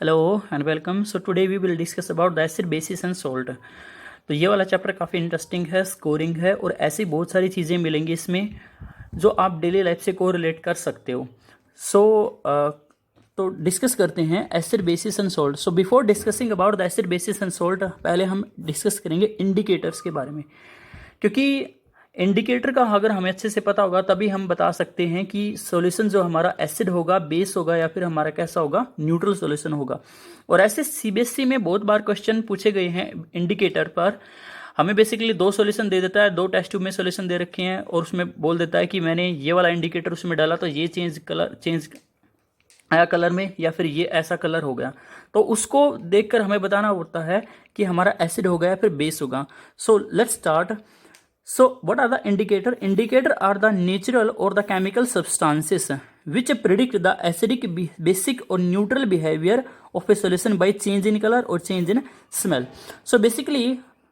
Hello and welcome. So today we will discuss about the acid, basis and salt. तो ये वाला chapter काफ़ी interesting है, scoring है और ऐसी बहुत सारी चीज़ें मिलेंगी इसमें जो आप डेली लाइफ से कोरिलेट कर सकते हो. तो डिस्कस करते हैं acid, basis and salt. So before discussing about the acid, basis and salt पहले हम डिस्कस करेंगे इंडिकेटर्स के बारे में, क्योंकि इंडिकेटर का अगर हमें अच्छे से पता होगा तभी हम बता सकते हैं कि सॉल्यूशन जो हमारा एसिड होगा, बेस होगा या फिर हमारा कैसा होगा, न्यूट्रल सॉल्यूशन होगा. और ऐसे सीबीएसई में बहुत बार क्वेश्चन पूछे गए हैं इंडिकेटर पर. हमें बेसिकली दो सॉल्यूशन दे देता है, दो टेस्ट ट्यूब में सॉल्यूशन दे रखे हैं और उसमें बोल देता है कि मैंने ये वाला इंडिकेटर उसमें डाला तो ये चेंज आया कलर में, या फिर ये ऐसा कलर हो गया. तो उसको देखकर हमें बताना होता है कि हमारा एसिड होगा या फिर बेस होगा. So let's start. So what are the indicator? Indicator are the natural or the chemical substances which predict the acidic, basic or neutral behavior of a solution by change in color or change in smell. So basically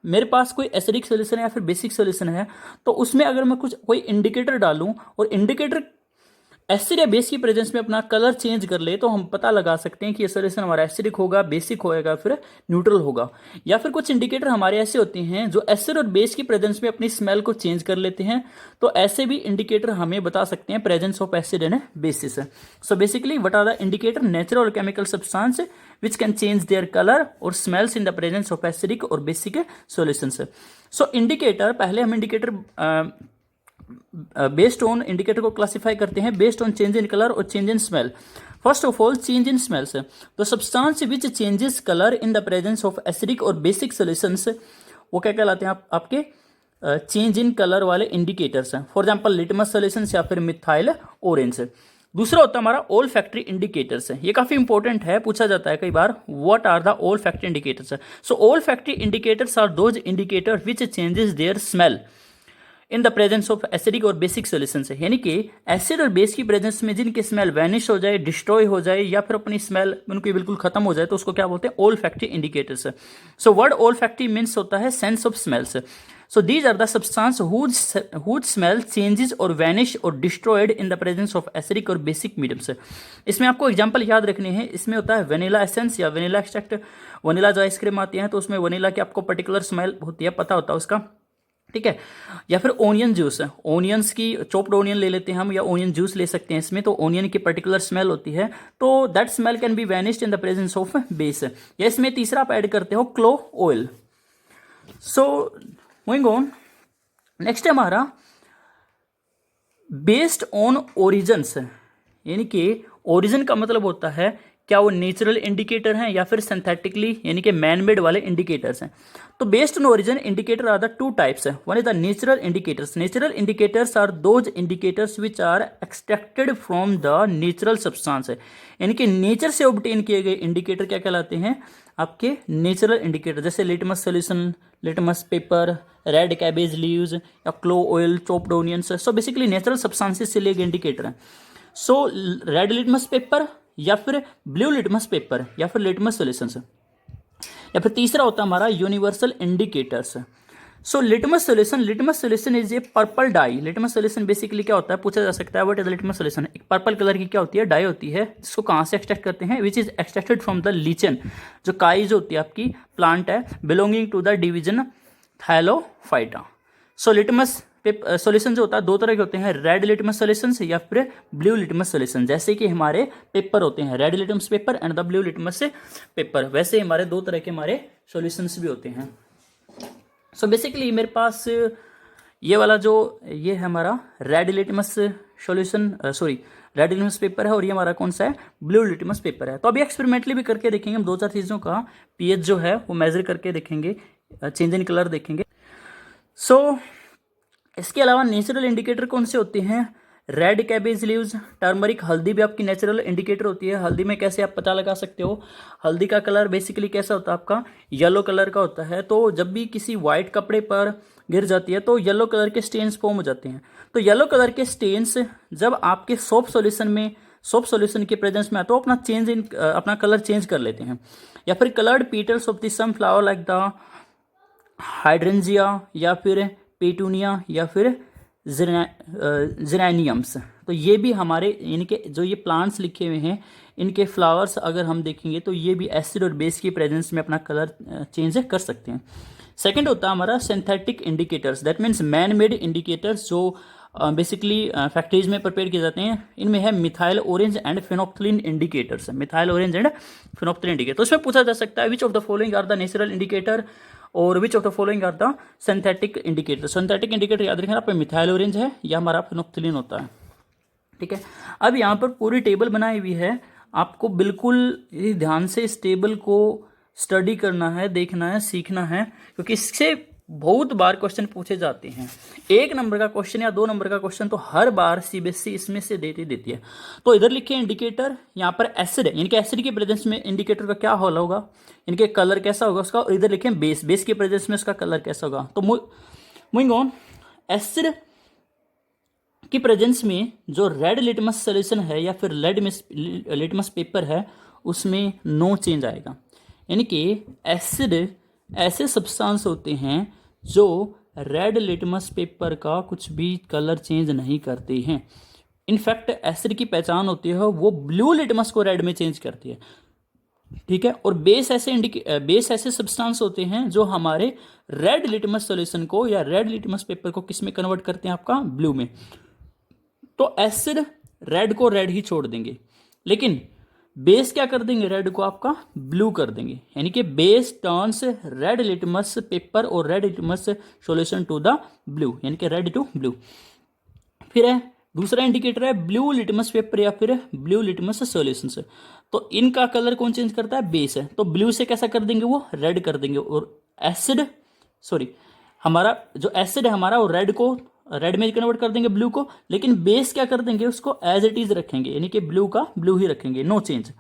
मेरे पास कोई acidic solution है या फिर basic solution है, तो उसमें अगर मैं कोई इंडिकेटर डालूं और इंडिकेटर एसिड या बेस की प्रेजेंस में अपना कलर चेंज कर ले, तो हम पता लगा सकते हैं कि ये सॉल्यूशन हमारा एसिडिक होगा, बेसिक होएगा, फिर न्यूट्रल होगा. या फिर कुछ इंडिकेटर हमारे ऐसे होते हैं जो एसिड और बेस की प्रेजेंस में अपनी स्मेल को चेंज कर लेते हैं. तो ऐसे भी इंडिकेटर हमें बता सकते हैं presence of acid and bases. So basically what are the indicator? Natural और chemical substance which can change their color or smells in the presence of acidic or basic solutions. So indicator, पहले हम indicator based on indicator को classify करते हैं based on change in colour और change in smell. First of all change in smells. तो substance which changes colour in the presence of acidic और basic solutions, वो क्या कहलाते हैं आपके चेंज इन कलर वाले इंडिकेटर्स हैं. फॉर एग्जांपल लिटमस सॉल्यूशंस या फिर मिथाइल ऑरेंज. दूसरा होता है हमारा ओल फैक्ट्री इंडिकेटर्स. ये काफी इंपॉर्टेंट है, पूछा जाता है कई बार, what are the olfactory indicators. So olfactory indicators are those indicator which changes their smell in the presence of acidic और बेसिक सोल्यूशन है. यानी कि एसिड और बेस की प्रेजेंस में जिनकी स्मेल वैनिश हो जाए, डिस्ट्रॉय हो जाए या फिर अपनी स्मेल उनकी बिल्कुल खत्म हो जाए, तो उसको क्या बोलते हैं? Olfactory indicators. So word olfactory means होता है sense of smells. So these are the substance whose smell changes और वैनिश और destroyed in the presence of acidic और बेसिक मीडियम्स. इसमें आपको एग्जांपल याद रखने हैं. इसमें होता है वेनिला एसेंस या वेनिला एक्सट्रैक्ट. वनीला जो आइसक्रीम आती है तो उसमें वनीला की आपको पर्टिकुलर स्मेल होती है, पता होता है उसका, ठीक है. या फिर ओनियन जूस, ओनियंस की चॉप्ड ओनियन ले लेते हैं हम, या ओनियन जूस ले सकते हैं इसमें, तो ओनियन की पर्टिकुलर स्मेल होती है, तो that smell can be vanished in the presence of base. या इसमें तीसरा आप ऐड करते हो clove oil. So moving on, next है हमारा बेस्ड ऑन ओरिजन्स. यानी कि ओरिजिन का मतलब होता है क्या वो नेचुरल इंडिकेटर हैं या फिर सिंथेटिकली यानी कि मैन मेड वाले इंडिकेटर्स हैं. तो based on origin indicator are the two types. One is the natural indicators. Natural indicators are those indicators which are extracted from the natural substance. यानी कि नेचर से ऑब्टेन किए गए इंडिकेटर क्या कहलाते हैं? आपके नेचुरल इंडिकेटर. जैसे litmus solution, litmus paper, red cabbage leaves या clove oil, chopped onions. So basically natural substances से लिए गए इंडिकेटर हैं. सो रेड लिटमस पेपर या फिर ब्लू लिटमस पेपर या फिर लिटमस सॉल्यूशंस. या फिर तीसरा होता है हमारा universal indicators. So litmus solution is a purple dye. Litmus solution basically क्या होता है, पूछा जा सकता है व्हाट इज लिटमस सॉल्यूशन. एक पर्पल कलर की क्या होती है, डाई होती है, जिसको कहाँ से एक्सट्रैक्ट करते हैं? Which is extracted from the lichen. जो काई जो होती है आपकी प्लांट है, belonging to the division thallophyta. So litmus solution जो होता है दो तरह के होते हैं, रेड लिटमस सॉल्यूशन या फिर ब्लू लिटमस सॉल्यूशन. जैसे कि हमारे पेपर होते हैं red litmus paper and the blue litmus paper, वैसे हमारे दो तरह के हमारे सॉल्यूशंस भी होते हैं. सो बेसिकली मेरे पास ये वाला जो ये है हमारा red litmus solution, red litmus paper है, और ये हमारा कौन सा है? ब्लू लिटमस पेपर है. तो अभी एक्सपेरिमेंटली भी करके देखेंगे हम दो चार चीज़ों का पीएच जो है वो मेजर करके देखेंगे, चेंज इन कलर देखेंगे. सो इसके अलावा नेचुरल इंडिकेटर कौन से होते हैं? रेड कैबेज लीव्स, टर्मरिक, हल्दी भी आपकी नेचुरल इंडिकेटर होती है. हल्दी में कैसे आप पता लगा सकते हो? हल्दी का कलर बेसिकली कैसा होता है आपका? येलो कलर का होता है. तो जब भी किसी वाइट कपड़े पर गिर जाती है तो येलो कलर के स्टेन्स फॉर्म हो जाते हैं. तो येलो कलर के स्टेन्स जब आपके सोप सॉल्यूशन के प्रेजेंस में आए तो अपना कलर चेंज कर लेते हैं. या फिर coloured petals of the some flower like the hydrangea या फिर पेटूनिया या फिर जिरेनियम्स. तो ये भी हमारे यानी कि जो ये प्लांट्स लिखे हुए हैं इनके फ्लावर्स अगर हम देखेंगे तो ये भी एसिड और बेस की प्रेजेंस में अपना कलर चेंज कर सकते हैं। सेकंड होता है हमारा synthetic indicators, that means man made indicators जो बेसिकली फैक्ट्रीज में प्रिपेयर किए जाते हैं। इनमें है methyl orange and phenolphthalein indicators, methyl orange and phenolphthalein indicator. तो इसमें पूछा जा सकता है which of the following are the natural indicator और which of the following are the synthetic indicator. Synthetic indicator याद रखना, आप मिथाइल ऑरेंज है या हमारा फिनोप्थलीन होता है, ठीक है। अब यहाँ पर पूरी टेबल बनाई हुई है, आपको बिल्कुल ध्यान से इस टेबल को स्टडी करना है, देखना है, सीखना है, क्योंकि इससे बहुत बार क्वेश्चन पूछे जाते हैं। 1 नंबर का क्वेश्चन या 2 नंबर का क्वेश्चन तो हर बार सीबीएसई इसमें से देती है। तो इधर लिखे इंडिकेटर, यहाँ पर एसिड है, इनके एसिड के प्रेजेंस में इंडिकेटर का क्या हॉल होगा, इनके कलर कैसा होगा उसका, और इधर लिखे बेस, बेस के प्रेजेंस में उसका कलर कैसा होगा। तो मूविंग ऑन, एसिड की प्रेजेंस में जो रेड लिटमस सोल्यूशन है या फिर लिटमस पेपर है उसमें नो चेंज आएगा। यानी कि एसिड ऐसे सब्सटेंस होते हैं जो रेड लिटमस पेपर का कुछ भी कलर चेंज नहीं करते हैं। इनफैक्ट एसिड की पहचान होती है वो ब्लू लिटमस को रेड में चेंज करती है, ठीक है। और बेस ऐसे सब्सटेंस होते हैं जो हमारे रेड लिटमस सॉल्यूशन को या रेड लिटमस पेपर को किस में कन्वर्ट करते हैं, आपका ब्लू में। तो एसिड रेड को रेड ही छोड़ देंगे, लेकिन बेस क्या कर देंगे, रेड को आपका ब्लू कर देंगे। यानी कि base turns red litmus paper और red litmus solution to the blue, यानी कि रेड टू ब्लू। फिर है दूसरा इंडिकेटर है ब्लू लिटमस पेपर या फिर ब्लू लिटमस सॉल्यूशन से। तो इनका कलर कौन चेंज करता है, बेस है, तो ब्लू से कैसा कर देंगे, वो रेड कर देंगे। और हमारा जो एसिड है हमारा वो रेड को रेड में कन्वर्ट कर देंगे ब्लू को, लेकिन बेस क्या कर देंगे, उसको एज इट इज रखेंगे, यानी कि ब्लू का ब्लू ही रखेंगे, नो चेंज।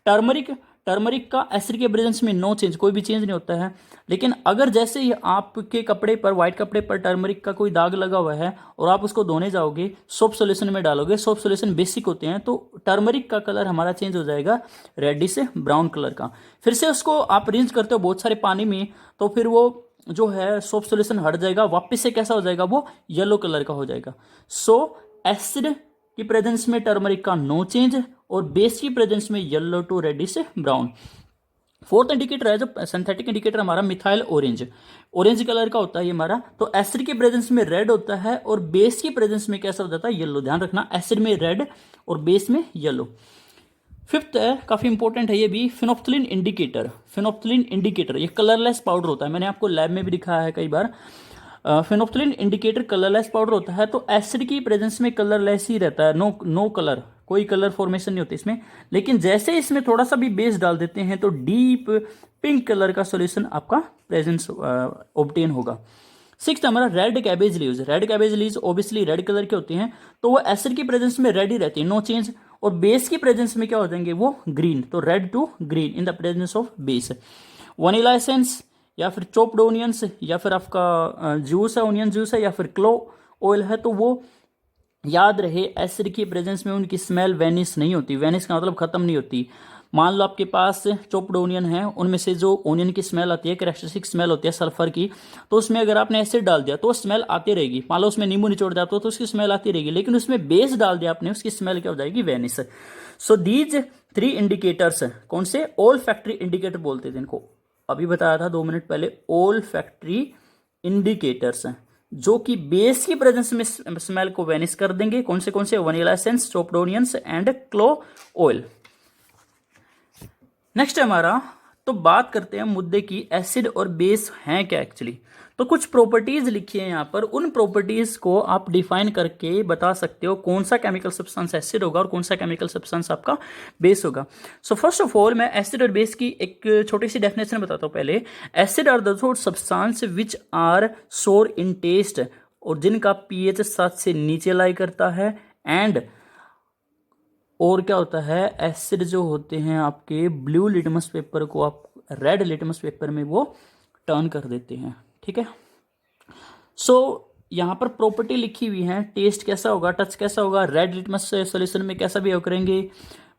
टर्मरिक का एसिड के प्रेजेंस में नो चेंज, कोई भी चेंज नहीं होता है। लेकिन अगर जैसे ही आपके कपड़े पर, व्हाइट कपड़े पर टर्मरिक का कोई दाग लगा हुआ है और आप उसको धोने जाओगे, सोप सोल्यूशन में डालोगे, सोप सोल्यूशन बेसिक होते हैं, तो टर्मरिक का कलर हमारा चेंज हो जाएगा रेडिश से ब्राउन कलर का। फिर से उसको आप रिंस करते हो बहुत सारे पानी में, तो फिर वो जो है सोप सोल्यूशन हट जाएगा, वापस से कैसा हो जाएगा, वो येलो कलर का हो जाएगा। सो एसिड की प्रेजेंस में टर्मरिक का नो चेंज और बेस की प्रेजेंस में yellow to reddish brown. Fourth indicator है जो सिंथेटिक इंडिकेटर हमारा मिथाइल ऑरेंज कलर का होता है ये हमारा। तो एसिड के प्रेजेंस में रेड होता है और बेस की प्रेजेंस में कैसा हो जाता है, येलो। ध्यान रखना, एसिड में रेड और बेस में येलो। फिफ्थ है, काफी इंपॉर्टेंट है ये भी, फिनोप्थलीन इंडिकेटर। ये कलरलेस पाउडर होता है, मैंने आपको लैब में भी दिखाया है कई बार। फिनोप्थलीन इंडिकेटर कलरलेस पाउडर होता है। तो एसिड की प्रेजेंस में कलरलेस ही रहता है, नो कलर, कोई कलर फॉर्मेशन नहीं होती इसमें। लेकिन जैसे इसमें थोड़ा सा भी बेस डाल देते हैं तो डीप पिंक कलर का सॉल्यूशन आपका प्रेजेंस ऑब्टेन होगा। सिक्स्थ हमारा red cabbage leaves obviously red colour के होते हैं, तो वो एसिड की प्रेजेंस में रेड ही रहती है, नो चेंज। और बेस की प्रेजेंस में क्या हो जाएंगे, वो ग्रीन, तो red to green in the presence of base. Vanilla essence या फिर चॉप्ड ओनियंस या फिर आपका जूस है, ओनियन जूस है या फिर क्लो ऑयल है, तो वो याद रहे एसिड की प्रेजेंस में उनकी स्मेल वेनिश नहीं होती। वेनिश का मतलब खत्म नहीं होती। मान लो आपके पास चॉप्ड ओनियन है, उनमें से जो ओनियन की स्मेल आती है, कैरेक्टरिस्टिक स्मेल होती है सल्फर की, तो उसमें अगर आपने एसिड डाल दिया तो स्मेल आती रहेगी। मान लो उसमें नींबू निचोड़ दिया तो उसकी स्मेल आती रहेगी, लेकिन उसमें बेस डाल दिया आपने, उसकी स्मेल क्या हो जाएगी, वेनिश। सो दीज 3 इंडिकेटर्स, कौन से, ऑल फैक्ट्री इंडिकेटर बोलते थे इनको, अभी बताया था 2 मिनट पहले, ऑल फैक्ट्री इंडिकेटर्स, जो कि बेस की प्रेजेंस में स्मेल को वेनिश कर देंगे। कौन से, vanilla essence, chopped onions and clove oil. Next है हमारा, तो बात करते हैं मुद्दे की, एसिड और बेस हैं क्या एक्चुअली। तो कुछ प्रॉपर्टीज लिखी है यहाँ पर, उन प्रॉपर्टीज को आप डिफाइन करके बता सकते हो कौन सा केमिकल सब्सटेंस एसिड होगा और कौन सा केमिकल सब्सटेंस आपका बेस होगा। सो फर्स्ट ऑफ ऑल मैं एसिड और बेस की एक छोटी सी डेफिनेशन बताता हूँ पहले। Acid are those substance which are sour in test, और जिनका pH 7 से नीचे लाई करता है। एंड और क्या होता है, एसिड जो होते हैं आपके ब्लू लिटमस पेपर को आप रेड लिटमस पेपर में वो टर्न कर देते हैं, ठीक है। सो यहाँ पर प्रॉपर्टी लिखी हुई है, टेस्ट कैसा होगा, टच कैसा होगा, रेड लिटमस सॉल्यूशन में कैसा बिहेव करेंगे,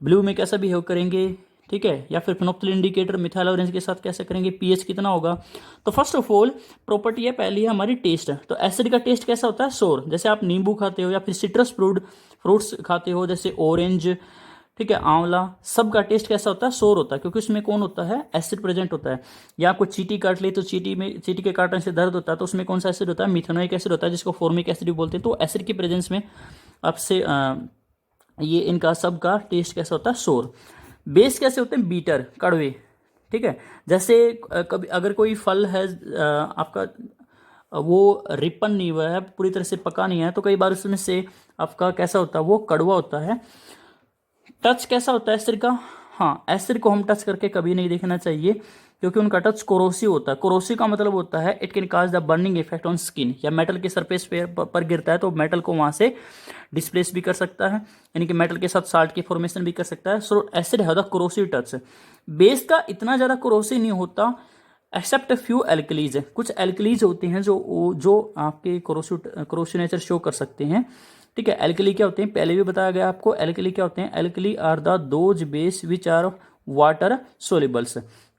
ब्लू में कैसा बिहेव करेंगे, ठीक है, या फिर फिनोप्थलीन इंडिकेटर मिथाइल ऑरेंज के साथ कैसे करेंगे, pH कितना होगा। तो फर्स्ट ऑफ ऑल प्रॉपर्टी है पहली है हमारी टेस्ट। तो एसिड का टेस्ट कैसा होता है, सोर। जैसे आप नींबू खाते हो या फिर सिट्रस फ्रूट्स खाते हो, जैसे ऑरेंज, ठीक है, आंवला, सबका टेस्ट कैसा होता है, सोर होता है, क्योंकि उसमें कौन होता है, एसिड प्रेजेंट होता है। या आपको चींटी काट ली तो चींटी के काटने से दर्द होता है, तो उसमें कौन सा एसिड होता है, मिथेनोइक एसिड होता है, जिसको फॉर्मिक एसिड भी बोलते हैं। तो एसिड की प्रेजेंस में आपसे ये इनका सबका टेस्ट कैसा होता है, सोर। बेस कैसे होते हैं, बीटर, कड़वे। ठीक है, जैसे कभी अगर कोई फल है आपका वो रिपन नहीं हुआ है, पूरी तरह से पका नहीं है, तो कई बार उसमें से आपका कैसा होता है, वो कड़वा होता है। टच कैसा होता है एसिड का, हाँ, एसिड को हम टच करके कभी नहीं देखना चाहिए, क्योंकि उनका टच कोरोसिव होता है। कोरोसिव का मतलब होता है it can cause the burning effect on skin, या मेटल के सरफेस पर गिरता है तो मेटल को वहां से डिस्प्लेस भी कर सकता है, यानी कि मेटल के साथ साल्ट की फॉर्मेशन भी कर सकता है। So acid have the corrosive touch. Base का इतना ज़्यादा कोरोसिव नहीं होता, एक्सेप्ट फ्यू एल्कलीज है, कुछ एल्कलीज होते हैं जो आपके कोरोसिव नेचर शो कर सकते हैं। ठीक है, एल्कली क्या होते हैं, पहले भी बताया गया आपको। एल्कली क्या होते हैं, alkali are the those base which are water solubles.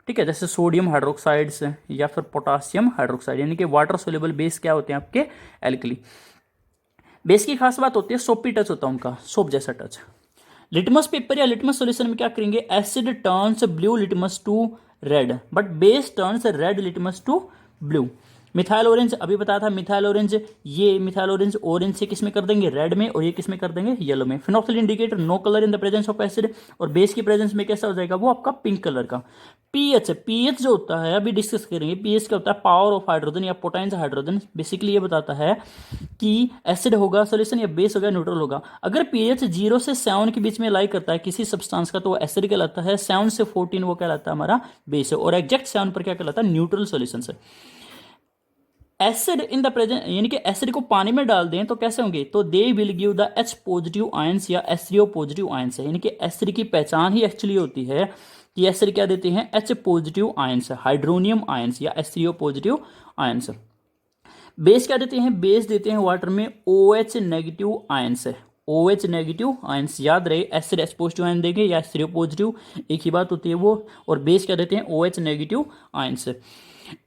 ठीक है, जैसे सोडियम हाइड्रोक्साइड्स या फिर पोटासियम हाइड्रोक्साइड, यानी कि वाटर सोल्यूबल बेस क्या होते हैं आपके, एल्कली। बेस की खास बात होती है सोपी टच होता है उनका, सोप जैसा टच। लिटमस पेपर या लिटमस सॉल्यूशन में क्या करेंगे, acid turns blue litmus to red, but base turns red litmus to blue. Methyl orange अभी बताया था, मिथाइल ऑरेंज, ये मिथाइल ऑरेंज ऑरेंज से किस में कर देंगे, रेड में, और ये किस में कर देंगे, येलो में। Phenoxyl indicator no colour in the presence of acid, और बेस की प्रेजेंस में कैसा हो जाएगा, वो आपका पिंक कलर का। पीएच, पीएच जो होता है अभी डिस्कस करेंगे, पीएच क्या होता है, पावर ऑफ हाइड्रोजन या पोटेंशियल हाइड्रोजन। बेसिकली ये बताता है कि एसिड होगा सोल्यूशन या बेस होगा न्यूट्रल होगा। अगर पीएच 0 से 7 के बीच में लाई करता है किसी सब्सटेंस का तो वो एसिड कहलाता है, 7 से 14 वो कहलाता है हमारा बेस है, और एग्जैक्ट 7 पर क्या कहलाता है, न्यूट्रल सोल्यूशन से। एसिड इन द प्रेजेंट, यानी कि एसिड को पानी में डाल दें तो कैसे होंगे, तो they will give the H positive ions या H3O पॉजिटिव आयंस है, यानी कि एसिड की पहचान ही एक्चुअली होती है कि एसिड क्या देते हैं, H positive ions, hydronium ions या H3O पॉजिटिव आयंस। बेस क्या देते हैं, बेस देते हैं वाटर में OH नेगेटिव आयंस है, OH नेगेटिव आयंस। याद रहे, एसिड H पॉजिटिव आयन देंगे या H3O पॉजिटिव, एक ही बात होती है वो। और बेस क्या देते हैं, OH नेगेटिव आयंस।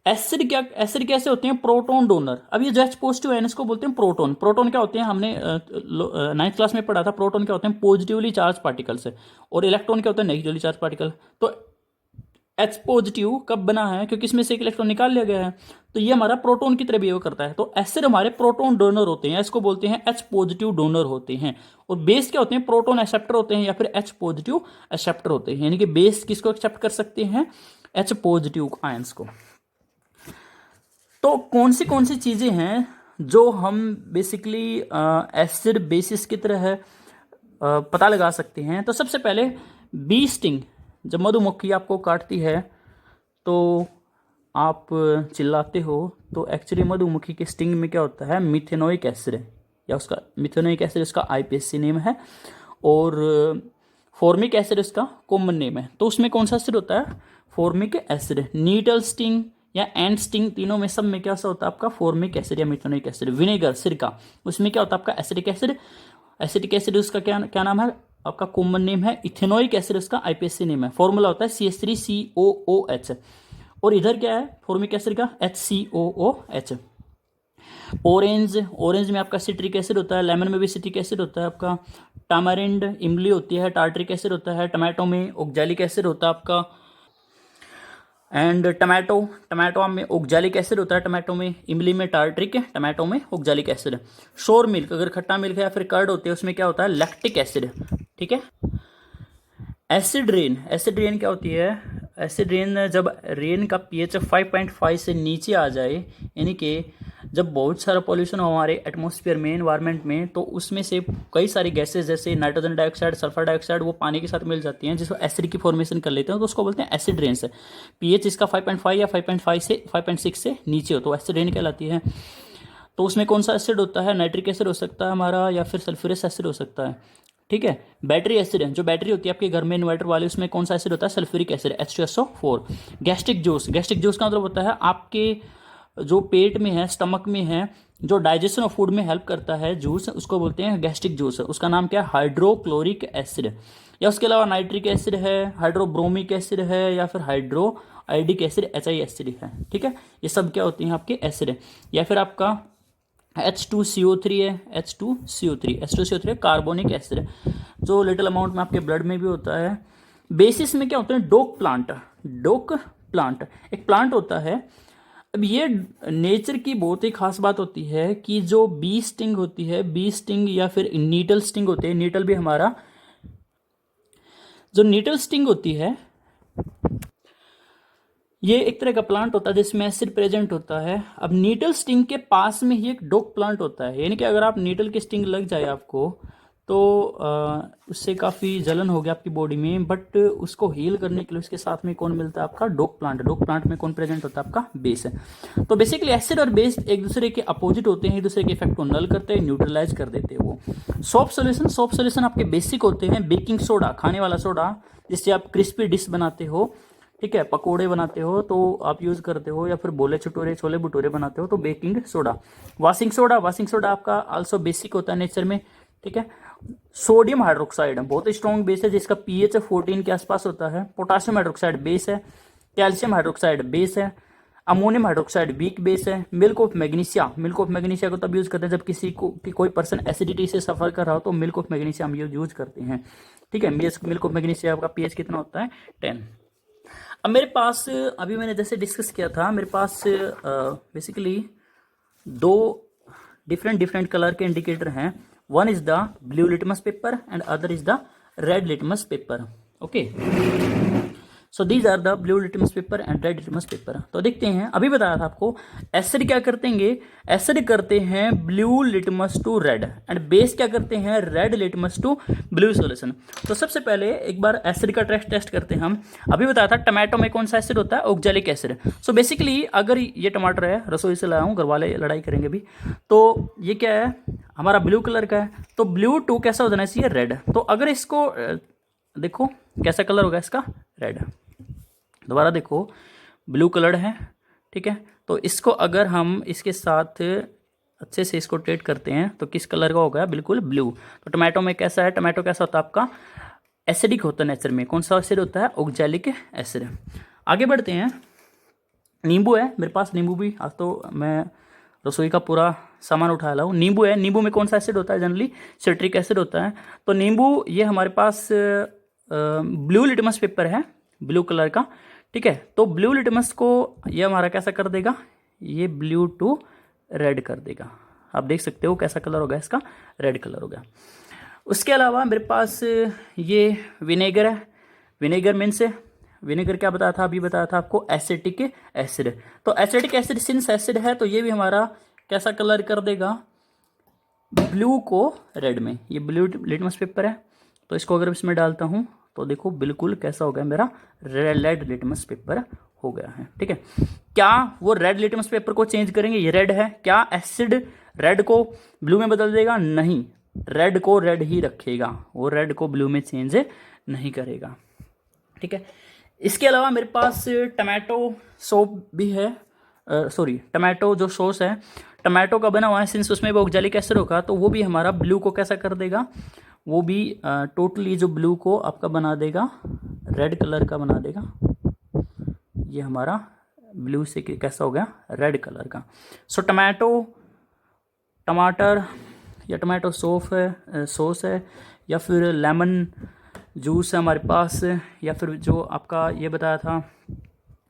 एसिड कैसे होते हैं, प्रोटॉन डोनर। अब ये जो H पॉजिटिव है इसको बोलते हैं प्रोटॉन। प्रोटॉन क्या होते हैं, हमने 9th क्लास में पढ़ा था, प्रोटॉन क्या होते हैं, पॉजिटिवली चार्ज पार्टिकल्स है, और इलेक्ट्रॉन क्या होता है, नेगेटिवली चार्ज पार्टिकल। तो H पॉजिटिव कब बना है, क्योंकि इसमें से एक इलेक्ट्रॉन निकाल लिया गया है, तो ये हमारा प्रोटॉन की तरह बिहेव करता है। तो एसिड हमारे प्रोटॉन डोनर होते हैं, इसको बोलते हैं H पॉजिटिव डोनर होते हैं। और बेस क्या होते हैं, प्रोटॉन एक्सेप्टर होते हैं या फिर H पॉजिटिव एक्सेप्टर होते हैं, यानी कि बेस किसको एक्सेप्ट कर सकते हैं, H पॉजिटिव आयंस को। तो कौन सी चीज़ें हैं जो हम बेसिकली एसिड बेसिस की तरह पता लगा सकते हैं। तो सबसे पहले बी स्टिंग, जब मधुमक्खी आपको काटती है तो आप चिल्लाते हो, तो एक्चुअली मधुमक्खी के स्टिंग में क्या होता है, मिथेनोइक एसिड, या उसका मिथेनोइक एसिड उसका आईपीएससी नेम है, और फॉर्मिक एसिड उसका कॉमन नेम है। तो उसमें कौन सा एसिड होता है, फॉर्मिक एसिड। नीडल स्टिंग या एंड स्टिंग, तीनों में सब में क्या होता है आपका, फॉर्मिक एसिड या मिथेनोइक एसिड। विनेगर, सिरका, उसमें क्या होता है आपका एसिडिक एसिड। एसिडिक एसिड उसका क्या नाम है आपका, कॉमन नेम है। इथेनोइक एसिड उसका आईपीएससी नेम है। फॉर्मूला होता है CH3COOH, और इधर क्या है फॉर्मिक एसिड का, HCOOH। ऑरेंज में आपका सिट्रिक एसिड होता है, लेमन में भी सिट्रिक एसिड होता है आपका। टामारिंड, इमली होती है, टार्ट्रिक एसिड होता है। टमाटो में ऑक्जेलिक एसिड होता है आपका। एंड टमाटो में ऑक्जेलिक एसिड होता है, टमाटो में। इमली में टार्ट्रिक, टमाटो में ऑक्जेलिक एसिड। शोर मिल्क, अगर खट्टा मिल्क है या फिर कर्ड होते हैं, उसमें क्या होता है, लैक्टिक एसिड। ठीक है। एसिड रेन क्या होती है, एसिड रेन जब रेन का पीएच 5.5 से नीचे आ जाए, यानी कि जब बहुत सारा पॉल्यूशन हो हमारे एटमॉस्फेयर में, एनवायरनमेंट में, तो उसमें से कई सारी गैसेज जैसे नाइट्रोजन डाइऑक्साइड, सल्फर डाइऑक्साइड, वो पानी के साथ मिल जाती हैं, जिसको एसिड की फॉर्मेशन कर लेते हैं, तो उसको बोलते हैं एसिड रेन से। पीएच इसका 5.5 या 5.5 से 5.6 से नीचे हो तो एसिड रेन कहलाती है। तो उसमें कौन सा एसिड होता है, नाइट्रिक एसिड हो सकता है हमारा, या फिर सल्फ्यूरिक एसिड हो सकता है। ठीक है। बैटरी एसिड है, जो बैटरी होती है आपके घर में इन्वर्टर वाले, उसमें कौन सा एसिड होता है, sulphuric acid, H2SO4। Gastric juice का मतलब होता है आपके जो पेट में है, स्टमक में है, जो डाइजेशन ऑफ फूड में हेल्प करता है जूस, उसको बोलते हैं गैस्ट्रिक जूस। उसका नाम क्या है, हाइड्रोक्लोरिक एसिड। या उसके अलावा नाइट्रिक एसिड है, हाइड्रोब्रोमिक एसिड है, या फिर हाइड्रोआइडिक एसिड HI एसिड है। ठीक है, ये सब क्या होती हैं आपके एसिड है। या फिर आपका H2CO3 है, H2CO3 कार्बोनिक एसिड जो लिटिल अमाउंट में आपके ब्लड में भी होता है। बेसिस में क्या होता है, डोक प्लांट एक प्लांट होता है। अब ये नेचर की बहुत ही खास बात होती है कि जो बी स्टिंग होती है, बी स्टिंग या फिर नीटल स्टिंग होती है, नीटल भी हमारा जो नीटल स्टिंग होती है, ये एक तरह का प्लांट होता है जिसमें एसिड प्रेजेंट होता है। अब नीटल स्टिंग के पास में ही एक डोक प्लांट होता है, यानी कि अगर आप नीटल की स्टिंग लग जाए आपको तो उससे काफ़ी जलन हो गया आपकी बॉडी में, बट उसको हील करने के लिए उसके साथ में कौन मिलता है, आपका डोक प्लांट। डोक प्लांट में कौन प्रेजेंट होता है, आपका बेस है। तो बेसिकली एसिड और बेस एक दूसरे के अपोजिट होते हैं, एक दूसरे के इफेक्ट को नल करते हैं, न्यूट्रलाइज कर देते हैं वो। सॉफ्ट सोल्यूशन आपके बेसिक होते हैं। बेकिंग सोडा, खाने वाला सोडा, जिससे आप क्रिस्पी डिश बनाते हो, ठीक है, पकोड़े बनाते हो तो आप यूज़ करते हो, या फिर बोले चटोरे छोले भटूरे बनाते हो तो बेकिंग सोडा। वाशिंग सोडा आपका आल्सो बेसिक होता है नेचर में, ठीक है। सोडियम हाइड्रोक्साइड बहुत ही स्ट्रॉन्ग बेस है जिसका पीएच 14 के आसपास होता है। पोटाशियम हाइड्रोक्साइड बेस है। कैल्शियम हाइड्रोक्साइड बेस है। अमोनियम हाइड्रोक्साइड वीक बेस है। मिल्क ऑफ मैग्नीशिया को तब यूज करते हैं जब किसी को कोई पर्सन एसिडिटी से सफर कर रहा हो तो मिल्क ऑफ मैग्नीशिया हम यूज करते हैं, ठीक है। मिल्क ऑफ मैग्नीशिया का पीएच कितना होता है, 10। अब मेरे पास अभी मैंने जैसे डिस्कस किया था, मेरे पास बेसिकली दो डिफरेंट कलर के इंडिकेटर हैं। One is the blue litmus paper and other is the red litmus paper, okay. So these are the blue litmus paper and red litmus paper. तो देखते हैं, अभी बताया था आपको एसिड क्या करते हैं, एसिड करते हैं blue litmus to red, and base क्या करते हैं, red litmus to blue solution. तो सबसे पहले एक बार एसिड का टेस्ट करते हैं हम। अभी बताया था टमाटो में कौन सा एसिड होता है, ऑक्जेलिक एसिड। सो बेसिकली अगर ये टमाटर है, रसोई से लाया हूँ, घर वाले लड़ाई करेंगे अभी, तो ये क्या है, हमारा ब्लू कलर का है, तो ब्लू टू कैसा हो जाना चाहिए, रेड। तो अगर इसको देखो कैसा कलर होगा इसका, रेड। दोबारा देखो, ब्लू कलर है, ठीक है। तो इसको अगर हम इसके साथ अच्छे से इसको ट्रीट करते हैं तो किस कलर का होगा, बिल्कुल ब्लू। तो टमाटो में कैसा है, टमाटो कैसा होता है आपका, एसिडिक होता है नेचर में। कौन सा एसिड होता है, ऑक्जेलिक एसिड। आगे बढ़ते हैं, नींबू है मेरे पास, नींबू भी आज तो मैं रसोई का पूरा सामान उठा ला हूँ। नींबू है, नींबू में कौन सा एसिड होता है, जनरली सिट्रिक एसिड होता है। तो नींबू ये हमारे पास ब्लू लिटमस पेपर है, ब्लू कलर का, ठीक है। तो ब्लू लिटमस को ये हमारा कैसा कर देगा, ये ब्लू टू रेड कर देगा। आप देख सकते हो कैसा कलर होगा इसका, रेड कलर होगा। उसके अलावा मेरे पास ये विनेगर है। विनेगर मीन्स, विनेगर क्या बताया था, अभी बताया था आपको, एसिटिक एसिड। तो एसिटिक एसिड सिंस एसिड है तो ये भी हमारा कैसा कलर कर देगा, ब्लू को रेड में। ये ब्लू लिटमस पेपर है, तो इसको अगर इसमें डालता हूँ तो देखो बिल्कुल कैसा हो गया, मेरा रेड लिटमस पेपर हो गया है, ठीक है। क्या वो रेड लिटमस पेपर को चेंज करेंगे, ये रेड है, क्या एसिड रेड को ब्लू में बदल देगा, नहीं, रेड को रेड ही रखेगा, वो रेड को ब्लू में चेंज नहीं करेगा, ठीक है। इसके अलावा मेरे पास टमाटो सोप भी है, सॉरी टमाटो जो सॉस है टमाटो का बना हुआ है, सिंस उसमें भी ऑक्जेलिक एसिड होगा तो वो भी हमारा ब्लू को कैसा कर देगा, वो भी टोटली जो ब्लू को आपका बना देगा, रेड कलर का बना देगा। ये हमारा ब्लू से कैसा हो गया, रेड कलर का। सो टमाटर या टमाटो सॉस है, या फिर लेमन जूस है हमारे पास, या फिर जो आपका ये बताया था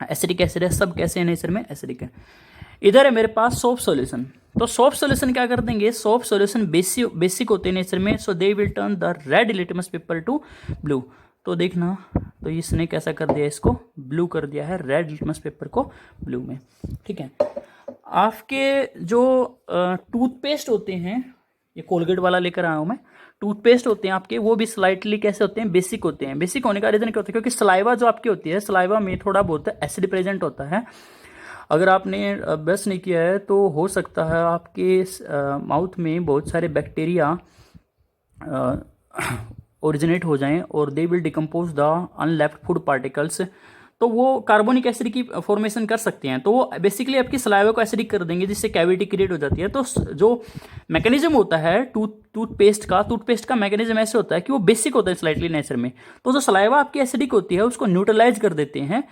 एसिडिक एसिड है, सब कैसे हैं नेचर में, एसिडिक है। इधर है मेरे पास सॉफ्ट सॉल्यूशन। तो सॉफ्ट सॉल्यूशन क्या कर देंगे, सॉफ्ट सॉल्यूशन बेसिक होते हैं नेचर में, so they will turn the red litmus paper to blue. तो देखना, तो इसने कैसा कर दिया, इसको ब्लू कर दिया है, रेड लिटमस पेपर को ब्लू में, ठीक है। आपके जो टूथपेस्ट होते हैं, ये कोलगेट वाला लेकर आया हूँ मैं, टूथपेस्ट होते हैं आपके, वो भी स्लाइटली कैसे होते हैं, बेसिक होते हैं। बेसिक होने का रीजन क्या होता है, क्योंकि सलाइवा जो आपकी होती है, सलाइवा में थोड़ा बहुत एसिड प्रेजेंट होता है। अगर आपने ब्रश नहीं किया है तो हो सकता है आपके माउथ में बहुत सारे बैक्टीरिया ओरिजिनेट हो जाएं और they will decompose the unleft food particles, तो वो कार्बोनिक एसिड की फॉर्मेशन कर सकते हैं। तो वो बेसिकली आपकी सलाइवा को एसिडिक कर देंगे, जिससे कैविटी क्रिएट हो जाती है। तो जो मैकेनिज्म होता है टूथपेस्ट का मैकेनिज्म ऐसे होता है कि वो बेसिक होता है स्लाइटली नेचर में। तो जो सलाइवा आपकी एसिडिक होती है उसको न्यूट्रलाइज कर देते हैं,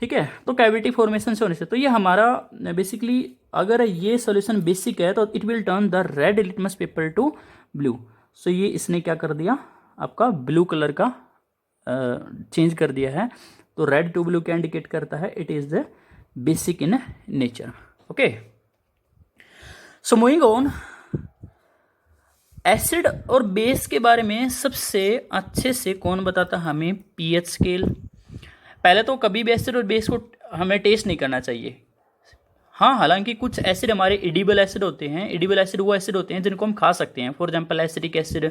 ठीक है। तो कैविटी फॉर्मेशन से होने से, तो ये हमारा बेसिकली अगर ये सॉल्यूशन बेसिक है तो it will turn the red litmus paper to blue. So ये इसने क्या कर दिया, आपका ब्लू कलर का चेंज कर दिया है। तो रेड टू ब्लू क्या इंडिकेट करता है, it is the basic in nature. Okay, so moving on, acid और बेस के बारे में सबसे अच्छे से कौन बताता हमें, पीएच स्केल। पहले तो कभी भी एसिड और बेस को हमें टेस्ट नहीं करना चाहिए। हाँ, हालांकि कुछ एसिड हमारे एडिबल एसिड होते हैं। एडिबल एसिड वो एसिड होते हैं जिनको हम खा सकते हैं, फॉर एग्जांपल एसिटिक एसिड,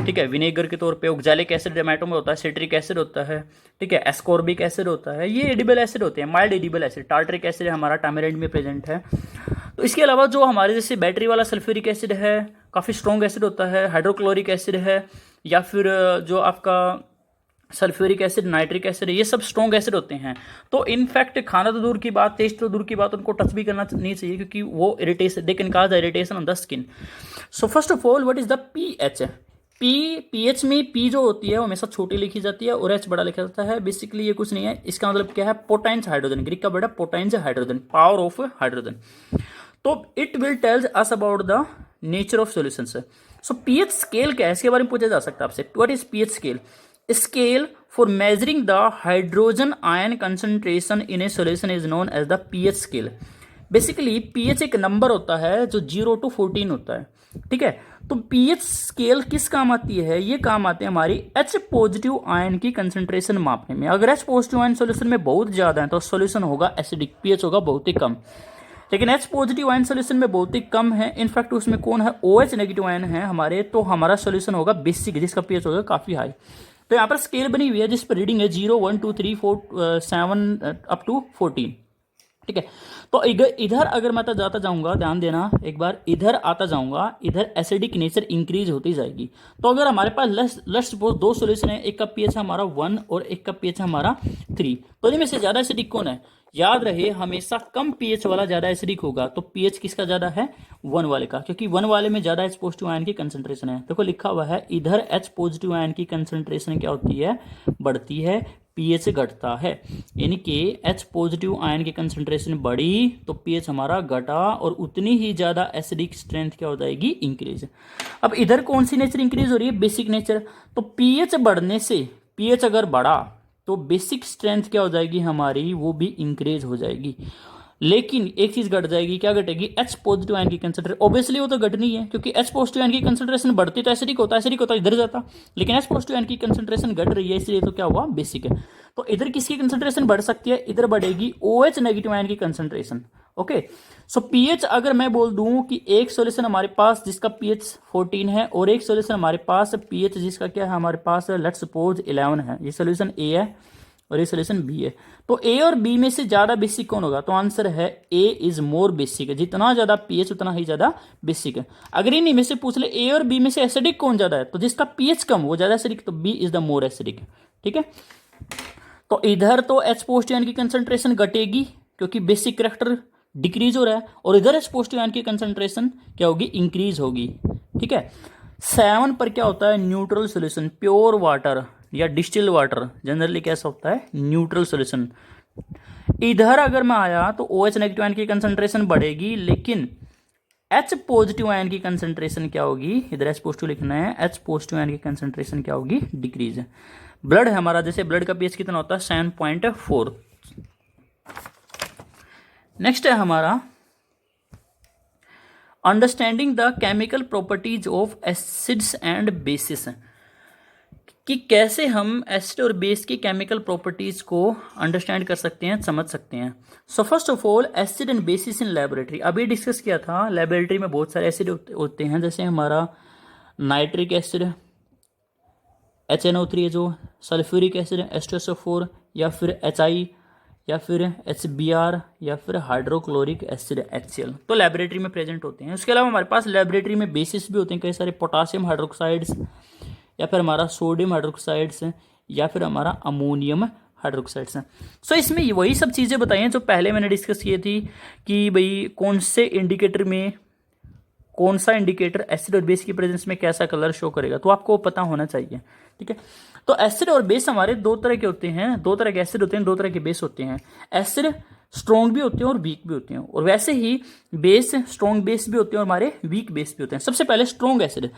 ठीक है, विनेगर के तौर पे। ऑक्जेलिक एसिड टमाटो में होता है, सिट्रिक एसिड होता है, ठीक है, एस्कॉर्बिक एसिड होता है, ये एडिबल एसिड होते हैं, mild edible acid. Tartaric acid हमारा टामेरेंट में प्रेजेंट है। तो इसके अलावा जो हमारे जैसे बैटरी वाला सल्फ्यूरिक एसिड है, काफ़ी स्ट्रॉन्ग एसिड होता है, हाइड्रोक्लोरिक एसिड है, या फिर जो आपका सल्फ्यूरिक एसिड, नाइट्रिक एसिड, ये सब स्ट्रॉन्ग एसिड होते हैं। तो इनफैक्ट खाना तो दूर की बात, टेस्ट तो दूर की बात, उनको टच भी करना नहीं चाहिए, क्योंकि वो irritation, they can cause irritation on the skin. So first of all, what is the pH. PH में पी जो होती है वो हमेशा छोटी लिखी जाती है और एच बड़ा लिखा जाता है। बेसिकली ये कुछ नहीं है, इसका मतलब क्या है, पोटेंस हाइड्रोजन, ग्रीक का बड़ा potens hydrogen, power of hydrogen. तो it will tells us about the nature of solutions. So pH scale क्या है, इसके बारे में पूछा जा सकता है आपसे, what is pH scale. Scale for measuring the hydrogen ion concentration in a solution is known as the pH scale. Basically pH एक नंबर होता है जो 0 to 14 होता है, ठीक है। तो पीएच स्केल किस काम आती है, ये काम आते हैं हमारी H पॉजिटिव आयन की कंसंट्रेशन मापने में। अगर H पॉजिटिव आयन सॉल्यूशन में बहुत ज्यादा है तो सॉल्यूशन होगा एसिडिक, पीएच होगा बहुत ही कम। लेकिन H पॉजिटिव आयन सॉल्यूशन में बहुत ही कम है, इनफैक्ट उसमें कौन है, OH नेगेटिव आयन है हमारे, तो हमारा सॉल्यूशन होगा बेसिक, जिसका पीएच होगा काफी हाई। तो यहाँ पर स्केल बनी हुई है जिस पर रीडिंग है 0, 1, 2, 3, 4, 7 अप टू 14, ठीक है। तो इधर अगर मैं जाता जाऊंगा, ध्यान देना एक बार, इधर आता जाऊंगा, इधर एसिडिक नेचर इंक्रीज होती जाएगी। तो अगर हमारे पास लेट्स सपोज दो सॉल्यूशन है, एक का पीएच हमारा 1 और एक का पीएच हमारा 3, तो इनमें से ज्यादा एसिडिक कौन है, याद रहे हमेशा कम पीएच वाला ज्यादा एसिडिक होगा। तो पीएच किसका ज्यादा है, 1 वाले का, क्योंकि 1 वाले में ज्यादा H पॉजिटिव आयन की कंसंट्रेशन है। देखो लिखा हुआ है इधर H पॉजिटिव आयन की कंसंट्रेशन क्या होती है, बढ़ती है, पीएच घटता है। यानी कि H पॉजिटिव आयन की कंसंट्रेशन बढ़ी तो पीएच हमारा घटा और उतनी ही ज्यादा एसिडिक स्ट्रेंथ क्या हो जाएगी, इंक्रीज। अब इधर कौन सी नेचर इंक्रीज हो रही है, बेसिक नेचर। तो पीएच बढ़ने से, पीएच अगर बढ़ा तो बेसिक स्ट्रेंथ क्या हो जाएगी हमारी, वो भी इंक्रीज हो जाएगी। लेकिन एक चीज घट जाएगी, क्या घटेगी, H पॉजिटिव आयन की कंसंट्रेशन। ऑब्वियसली वो तो घटनी है, क्योंकि H पॉजिटिव आयन की कंसंट्रेशन बढ़ती तो एसिडिक होता, एसिडिक होता इधर जाता, लेकिन H पॉजिटिव आयन की कंसंट्रेशन घट रही है, इसलिए तो क्या हुआ, बेसिक है। तो इधर किसकी कंसंट्रेशन बढ़ सकती है, इधर बढ़ेगी OH नेगेटिव आयन की कंसंट्रेशन। ओके, सो पीएच अगर मैं बोल दूं कि एक सॉल्यूशन हमारे पास जिसका पीएच 14 है और एक सॉल्यूशन हमारे पास पीएच जिसका क्या है, हमारे पास लेट्स सपोज 11 है, ये सॉल्यूशन ए है और ये सॉल्यूशन बी है। तो ए और बी में से ज्यादा बेसिक कौन होगा, तो आंसर है ए इज मोर बेसिक है। जितना ज्यादा पीएच उतना ही ज्यादा बेसिक है। अगर इन्हीं में से पूछ ले ए और बी में से एसिडिक कौन ज्यादा है, तो जिसका पीएच कम वो ज्यादा एसिडिक, तो B is the more acidic, ठीक है। तो इधर तो H पॉजिटिव आयन की कंसंट्रेशन घटेगी क्योंकि बेसिक करैक्टर डिक्रीज हो रहा है, और इधर H पॉजिटिव आयन की कंसंट्रेशन क्या होगी, इंक्रीज होगी, ठीक है। 7 पर क्या होता है, न्यूट्रल सॉल्यूशन, प्योर वाटर या डिस्टिल वाटर जनरली कैसा होता है, न्यूट्रल सॉल्यूशन। इधर अगर मैं आया तो OH नेगेटिव आयन की कंसंट्रेशन बढ़ेगी, लेकिन H पॉजिटिव आयन की कंसंट्रेशन क्या होगी, इधर H पॉजिटिव लिखना है, H पॉजिटिव आयन की कंसंट्रेशन क्या होगी, डिक्रीज है। ब्लड है हमारा, जैसे ब्लड का पीएच कितना होता है, 7.4। नेक्स्ट है हमारा understanding the chemical properties of acids and bases, कि कैसे हम एसिड और बेस की केमिकल प्रॉपर्टीज को अंडरस्टैंड कर सकते हैं, समझ सकते हैं। सो first of all, acid and basis in laboratory, अभी डिस्कस किया था, लेबोरेटरी में बहुत सारे एसिड होते हैं, जैसे हमारा नाइट्रिक एसिड HNO3 है, जो सल्फ्यूरिक एसिड H2SO4, या फिर HI, या फिर HBr, या फिर हाइड्रोक्लोरिक एसिड HCl, तो लेबोरेटरी में प्रेजेंट होते हैं। उसके अलावा हमारे पास लेबोरेटरी में बेसिस भी होते हैं, कई सारे पोटासियम हाइड्रोक्साइड्स, या फिर हमारा सोडियम हाइड्रोक्साइड्स, या फिर हमारा अमोनियम हाइड्रोक्साइड्स हैं। सो इसमें वही सब चीज़ें बताई हैं जो पहले मैंने डिस्कस की थी, कि भाई कौन से इंडिकेटर में कौन सा इंडिकेटर एसिड और बेस की प्रेजेंस में कैसा कलर शो करेगा, तो आपको पता होना चाहिए, ठीक है। तो एसिड और बेस हमारे दो तरह के होते हैं, दो तरह के एसिड होते हैं, दो तरह के बेस होते हैं। एसिड स्ट्रॉन्ग भी होते हैं और वीक भी होते हैं, और वैसे ही बेस स्ट्रॉन्ग बेस भी होते हैं और हमारे वीक बेस भी होते हैं। सबसे पहले strong acid,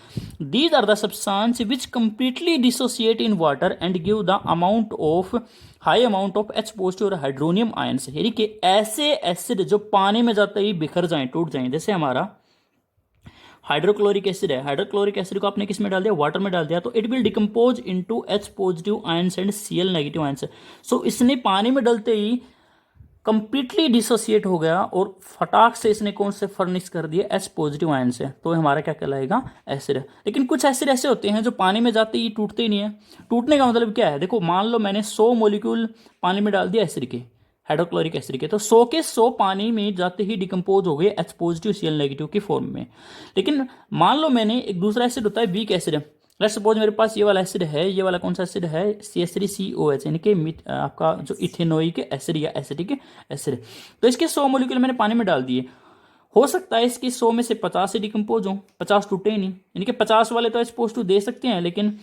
these are the substance which completely dissociate in water and give the amount of high amount of H positive और हाइड्रोनियम आयंस, यानी कि ऐसे एसिड जो पानी में जाते ही बिखर जाएं, टूट जाएं। जैसे हमारा हाइड्रोक्लोरिक एसिड है, हाइड्रोक्लोरिक एसिड को आपने किस में डाल दिया, वाटर में डाल दिया, तो it will decompose into H positive ions and Cl negative ions. So इसने पानी में डलते ही कंप्लीटली डिसोसिएट हो गया और फटाक से इसने कौन से फर्निश कर दिया, H पॉजिटिव आयन से, तो हमारा क्या कहलाएगा, एसिड। लेकिन कुछ एसिड ऐसे होते हैं जो पानी में जाते ही टूटते ही नहीं है। टूटने का मतलब क्या है, देखो मान लो मैंने 100 मोलिक्यूल पानी में डाल दिया एसिड के, हाइड्रोक्लोरिक एसिड के, तो 100 के 100 पानी में जाते ही डिकम्पोज हो गए H पॉजिटिव Cl नेगेटिव की फॉर्म में। लेकिन मान लो मैंने एक दूसरा एसिड होता है वीक एसिड, लेट्स सपोज मेरे पास ये वाला एसिड है, ये वाला कौन सा एसिड है, CH3COH, यानी कि आपका जो इथेनोइक एसिड या एसिटिक एसिड। तो इसके 100 मॉलिक्यूल मैंने पानी में डाल दिए, हो सकता है इसकी 100 में से 50 से डिकम्पोज हो, 50 टूटे ही नहीं, यानी कि 50 वाले तो H पॉजिटिव दे सकते हैं, लेकिन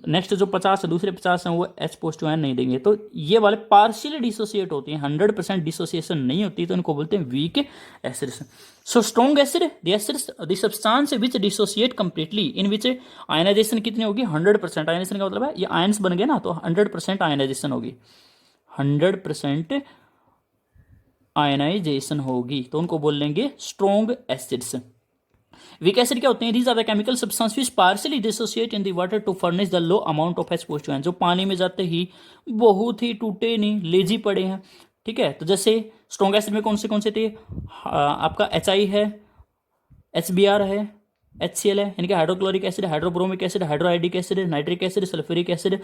नेक्स्ट जो 50 है, दूसरे 50 हैं, वो H पॉजिटिव आयन नहीं देंगे। तो ये वाले पार्शियली डिसोसिएट होती हैं, 100% डिसोसिएशन नहीं होती, तो इनको बोलते हैं weak acids. So strong acid, the acids the substance which dissociate completely, in which ionization कितनी होगी, 100%। आयनाइजेशन का मतलब है ये आयंस बन गए ना, तो 100% आयनाइजेशन होगी, 100% आयनाइजेशन होगी, तो उनको बोल लेंगे स्ट्रॉन्ग एसिड्स। वीक एसिड क्या होते हैं, these are the chemical substance which partially dissociate in the water to furnish the low amount of H positive ion, जो पानी में जाते ही बहुत ही टूटे नहीं, लेजी पड़े हैं। ठीक है, तो जैसे स्ट्रॉन्ग एसिड में कौन से थे, आपका HI है, HBr है, HCl है, यानी कि hydrochloric acid, hydrobromic acid, hydroiodic acid, nitric acid, sulphuric acid,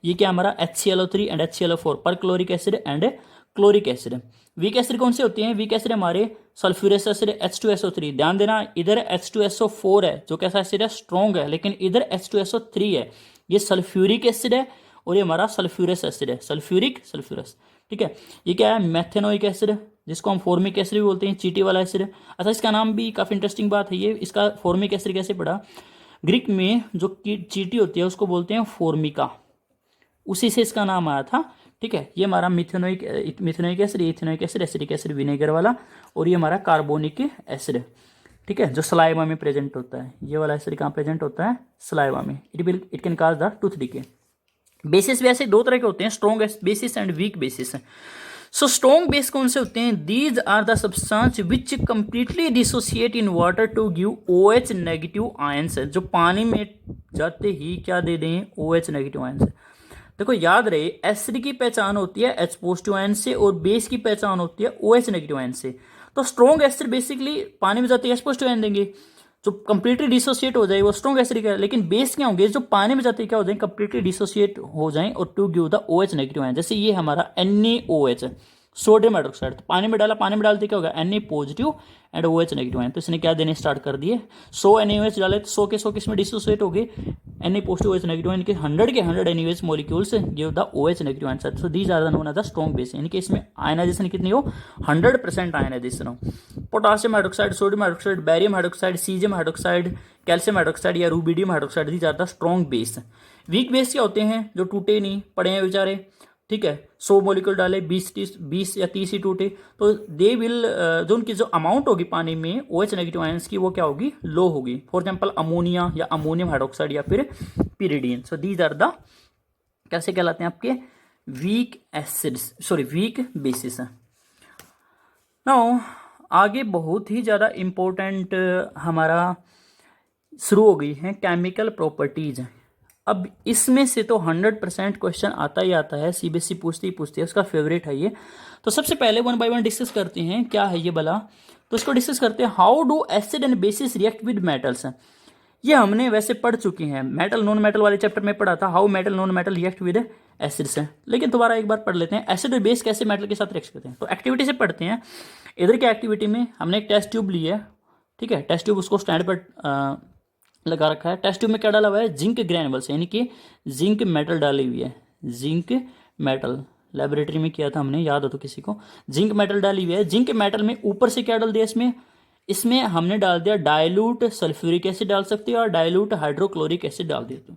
ये क्या हमारा HClO3 and HClO4, perchloric acid and chloric acid. Weak acid कौन से होते हैं, वीक एसिड हमारे सल्फ्यूरस एसिड H2SO3, ध्यान देना इधर H2SO4 है जो कैसा एसिड है, स्ट्रॉन्ग है, लेकिन इधर H2SO3 है, ये सल्फ्यूरिक एसिड है और ये हमारा सल्फ्यूरस एसिड है, सल्फ्यूरस। ठीक है, ये क्या है, मेथेनोइक एसिड, जिसको हम फॉर्मिक एसिड भी बोलते हैं, चीटी वाला एसिड। अच्छा, इसका नाम भी काफ़ी इंटरेस्टिंग बात है, ये इसका फॉर्मिक एसिड कैसे पड़ा, ग्रीक में जो चीटी होती है उसको बोलते हैं फॉर्मिका, उसी से इसका नाम आया था। ठीक है, ये हमारा methanoic acid, ethanoic acid, acidic acid vinegar वाला, और ये हमारा कार्बोनिक एसिड। ठीक है, जो सलाइवा में प्रेजेंट होता है, ये वाला एसिड कहाँ प्रेजेंट होता है, सलाइवा में। It can cause the tooth decay. Bases वैसे दो तरह के होते हैं, strong bases and weak bases. So strong base कौन से होते हैं, these are the substance which completely dissociate in water to give OH negative ions, जो पानी में जाते ही क्या दे दें, OH नेगेटिव आयंस। देखो याद रहे, एसिड की पहचान होती है H पॉजिटिव आयन से और बेस की पहचान होती है OH नेगेटिव आयन से। तो स्ट्रॉन्ग एसिड बेसिकली पानी में जाते ही H पॉजिटिव आयन देंगे, जो कंप्लीटली डिसोसिएट हो जाए वो स्ट्रॉन्ग एसिड का है। लेकिन बेस क्या होंगे, जो पानी में जाते ही क्या हो जाए, कंप्लीटली डिसोसिएट हो जाए और to give the OH negative ion. जैसे ये हमारा NaOH, सोडियम हाइड्रोक्साइड, तो पानी में डाला, पानी में डालते क्या होगा, Na positive and OH negative ion. तो इसने क्या देने स्टार्ट कर दिए, 100 NaOH डाले तो 100 के 100 किसमें डिसोसिएट हो गए, Na पॉजिटिव OH नेगेटिव, यानी कि 100 के 100 NaOH molecules give the OH negative answer. So these are the known as the strong base, यानी कि इसमें आयनाइजेशन कितनी हो, 100% आयनाइजेशन हो। Potassium hydroxide, sodium hydroxide, barium hydroxide, caesium hydroxide, calcium hydroxide या rubidium hydroxide, these are the strong base. Weak base क्या होते हैं, जो टूटे नहीं, पड़े हैं बेचारे। ठीक है, 100 मॉलिक्यूल डाले, 20 या 30 ही टूटे, तो दे विल, जो उनकी जो अमाउंट होगी पानी में OH नेगेटिव आयंस की, वो क्या होगी, लो होगी। फॉर एग्जांपल अमोनिया या अमोनियम हाइड्रोक्साइड या फिर pyridine. So these are the कैसे कहलाते हैं आपके weak acids, sorry weak bases. Now आगे बहुत ही ज़्यादा इम्पोर्टेंट हमारा शुरू हो गई है केमिकल प्रॉपर्टीज। अब इसमें से तो 100% क्वेश्चन आता ही आता है, CBSE पूछती है, उसका फेवरेट है ये। तो सबसे पहले 1 by 1 डिस्कस करते हैं, क्या है ये भला, तो इसको डिस्कस करते हैं। How do acid and bases react with metals, ये हमने वैसे पढ़ चुके हैं, मेटल नॉन मेटल वाले चैप्टर में पढ़ा था, how metal non metal react with acids है। लेकिन दोबारा एक बार पढ़ लेते हैं, एसिड और बेस कैसे मेटल के साथ रिएक्ट करते हैं। तो एक्टिविटी से पढ़ते हैं। इधर की एक्टिविटी में हमने एक टेस्ट ट्यूब ली है, ठीक है, टेस्ट ट्यूब उसको स्टैंड पर लगा रखा है। टेस्ट ट्यूब में क्या डाला हुआ है, जिंक ग्रैनुअल्स, यानी कि जिंक मेटल डाली हुई है, जिंक मेटल, लेबोरेटरी में किया था हमने, याद हो तो किसी को, जिंक मेटल डाली हुई है। जिंक मेटल में ऊपर से क्या डाल दिया, इसमें हमने डाल दिया डाइल्यूट सल्फ्यूरिक एसिड, डाल सकते हो, और डाइल्यूट हाइड्रोक्लोरिक एसिड डाल दिया।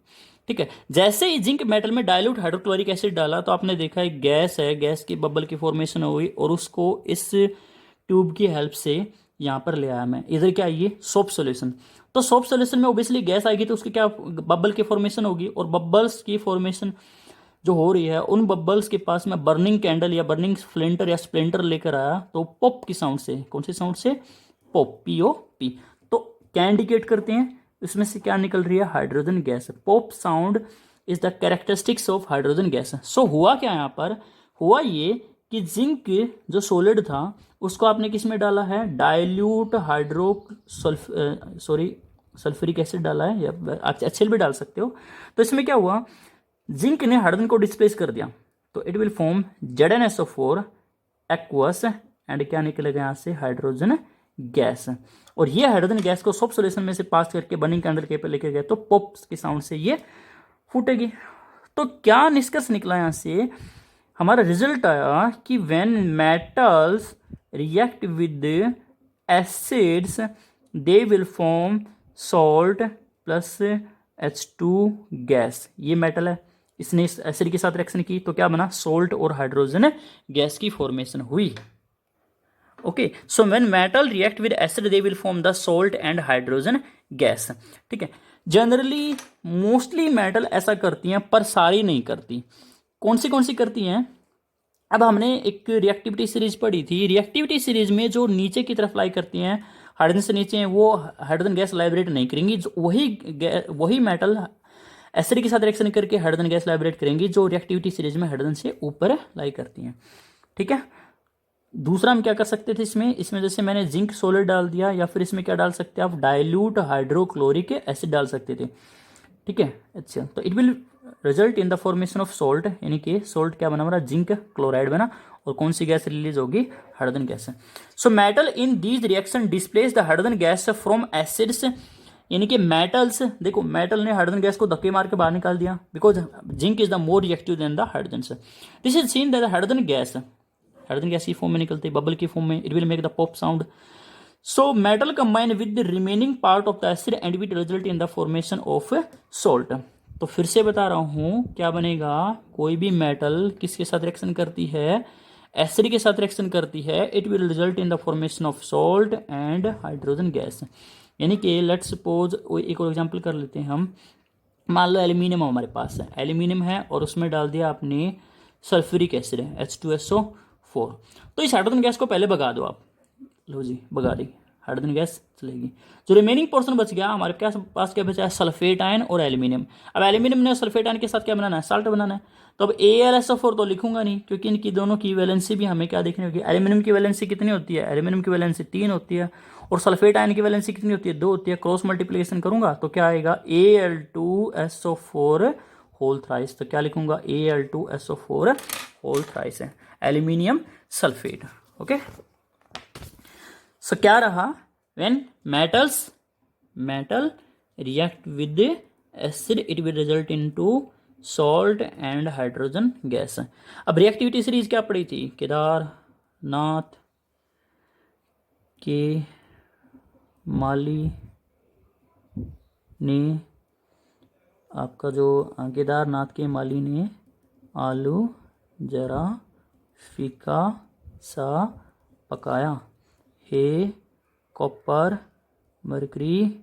ठीक है। जैसे ही जिंक मेटल में डाइल्यूट हाइड्रोक्लोरिक एसिड डाला तो आपने देखा है गैस है, गैस की बबल की फॉर्मेशन हुई और उसको इस ट्यूब की हेल्प से यहाँ पर ले आया मैं। इधर क्या ये सोप सॉल्यूशन, तो सोप सॉल्यूशन में ओबियसली गैस आएगी तो उसकी क्या बबल की फॉर्मेशन होगी, और बबल्स की फॉर्मेशन जो हो रही है उन बबल्स के पास मैं बर्निंग कैंडल या बर्निंग फ्लिंटर या स्प्लिंटर लेकर आया तो पॉप की साउंड से, कौन सी साउंड से, पॉप, POP, तो क्या इंडिकेट करते हैं, इसमें से क्या निकल रही है, hydrogen gas. Pop sound is the characteristics of hydrogen gas. So हुआ क्या यहाँ पर, हुआ ये कि जिंक जो सॉलिड था उसको आपने किस में डाला है, डाइल्यूट सल्फ्यूरिक एसिड डाला है, या आप HCl भी डाल सकते हो। तो इसमें क्या हुआ, जिंक ने हाइड्रोजन को डिस्प्लेस कर दिया तो it will form ZnSO4 aqueous and क्या निकलेगा यहाँ से, हाइड्रोजन गैस। और ये हाइड्रोजन गैस को सोप सॉल्यूशन में से पास करके बर्निंग कैंडल के पे लेके गए तो पॉप की साउंड से ये फूटेगी। तो क्या निष्कर्ष निकला यहाँ से, हमारा रिजल्ट आया कि when metals react with acids they will form salt plus H2 gas. ये मेटल है, इसने इस एसिड के साथ रिएक्शन की तो क्या बना, सोल्ट और हाइड्रोजन गैस की फॉर्मेशन हुई। Okay, so when metal react with acid they will form the salt and hydrogen gas. ठीक है, जनरली मोस्टली मेटल ऐसा करती हैं पर सारी नहीं करती। कौन सी करती हैं, अब हमने एक रिएक्टिविटी सीरीज पढ़ी थी, रिएक्टिविटी सीरीज में जो नीचे की तरफ लाई करती हैं हाइड्रोजन से नीचे वो हाइड्रोजन गैस लाइब्रेट नहीं करेंगी, वही मेटल एसिड के साथ रिएक्शन करके हाइड्रोजन गैस लाइब्रेट करेंगी जो रिएक्टिविटी सीरीज में हाइड्रोजन से ऊपर लाई करती हैं। ठीक है, दूसरा हम क्या कर सकते थे इसमें जैसे मैंने जिंक सॉलिड डाल दिया, या फिर इसमें क्या डाल सकते हैं आप, डाइल्यूट हाइड्रोक्लोरिक एसिड डाल सकते थे। ठीक है, अच्छा, तो it will result in the formation of salt, यानी कि सोल्ट क्या बना हमारा, जिंक क्लोराइड बना, और कौन सी गैस रिलीज होगी, hydrogen gas. So metal in these reaction displace the hydrogen gas from acids, यानी कि मेटल्स, देखो मेटल ने हाइड्रोजन गैस को धक्के मार के बाहर निकाल दिया because zinc is the more reactive than the hydrogen. This is seen that hydrogen gas की फॉर्म में निकलती है, बबल की फॉर्म में, it will make the pop sound. So metal combine with the remaining part of the acid and will result in the formation of salt. तो फिर से बता रहा हूं क्या बनेगा, कोई भी मेटल किसके साथ रिएक्शन करती है, एसिड के साथ रिएक्शन करती है, it will result in the formation of salt and hydrogen gas. यानी कि लेट्स सपोज एक और एग्जांपल कर लेते हैं हम, मान लो एल्यूमिनियम हमारे पास है, एल्यूमिनियम है और उसमें डाल दिया आपने सल्फ्यूरिक एसिड है H2SO4, तो इस हाइड्रोजन गैस को पहले भगा दो आप, लो जी भगा दी, हाइड्रोजन गैस चलेगी। जो रिमेनिंग पोर्शन बच गया हमारे पास क्या बचा है, सल्फेट आयन और एल्यूमिनियम। अब एल्यूमिनियम ने सल्फेट आयन के साथ क्या बनाना है, साल्ट बनाना है, तो अब AlSO4 तो लिखूंगा नहीं क्योंकि इनकी दोनों की वैलेंसी भी हमें क्या देखनी होगी, एल्यूमिनियम की वैलेंसी कितनी होती है, एल्यूमिनियम की वैलेंसी 3 होती है और सल्फेट आयन की वैलेंसी कितनी होती है, 2 होती है। क्रॉस मल्टीप्लिकेशन करूंगा तो क्या आएगा, Al2SO4 होल थ्राइस, तो क्या लिखूंगा, Al2SO4 होल थ्राइस है एल्यूमिनियम सल्फेट। ओके, सो क्या रहा, when metal react with acid it will result into salt and hydrogen gas. अब रिएक्टिविटी सीरीज क्या पड़ी थी, केदारनाथ के माली ने, आपका जो केदारनाथ के माली ने आलू जरा फीका सा पकाया, हे कॉपर मरकरी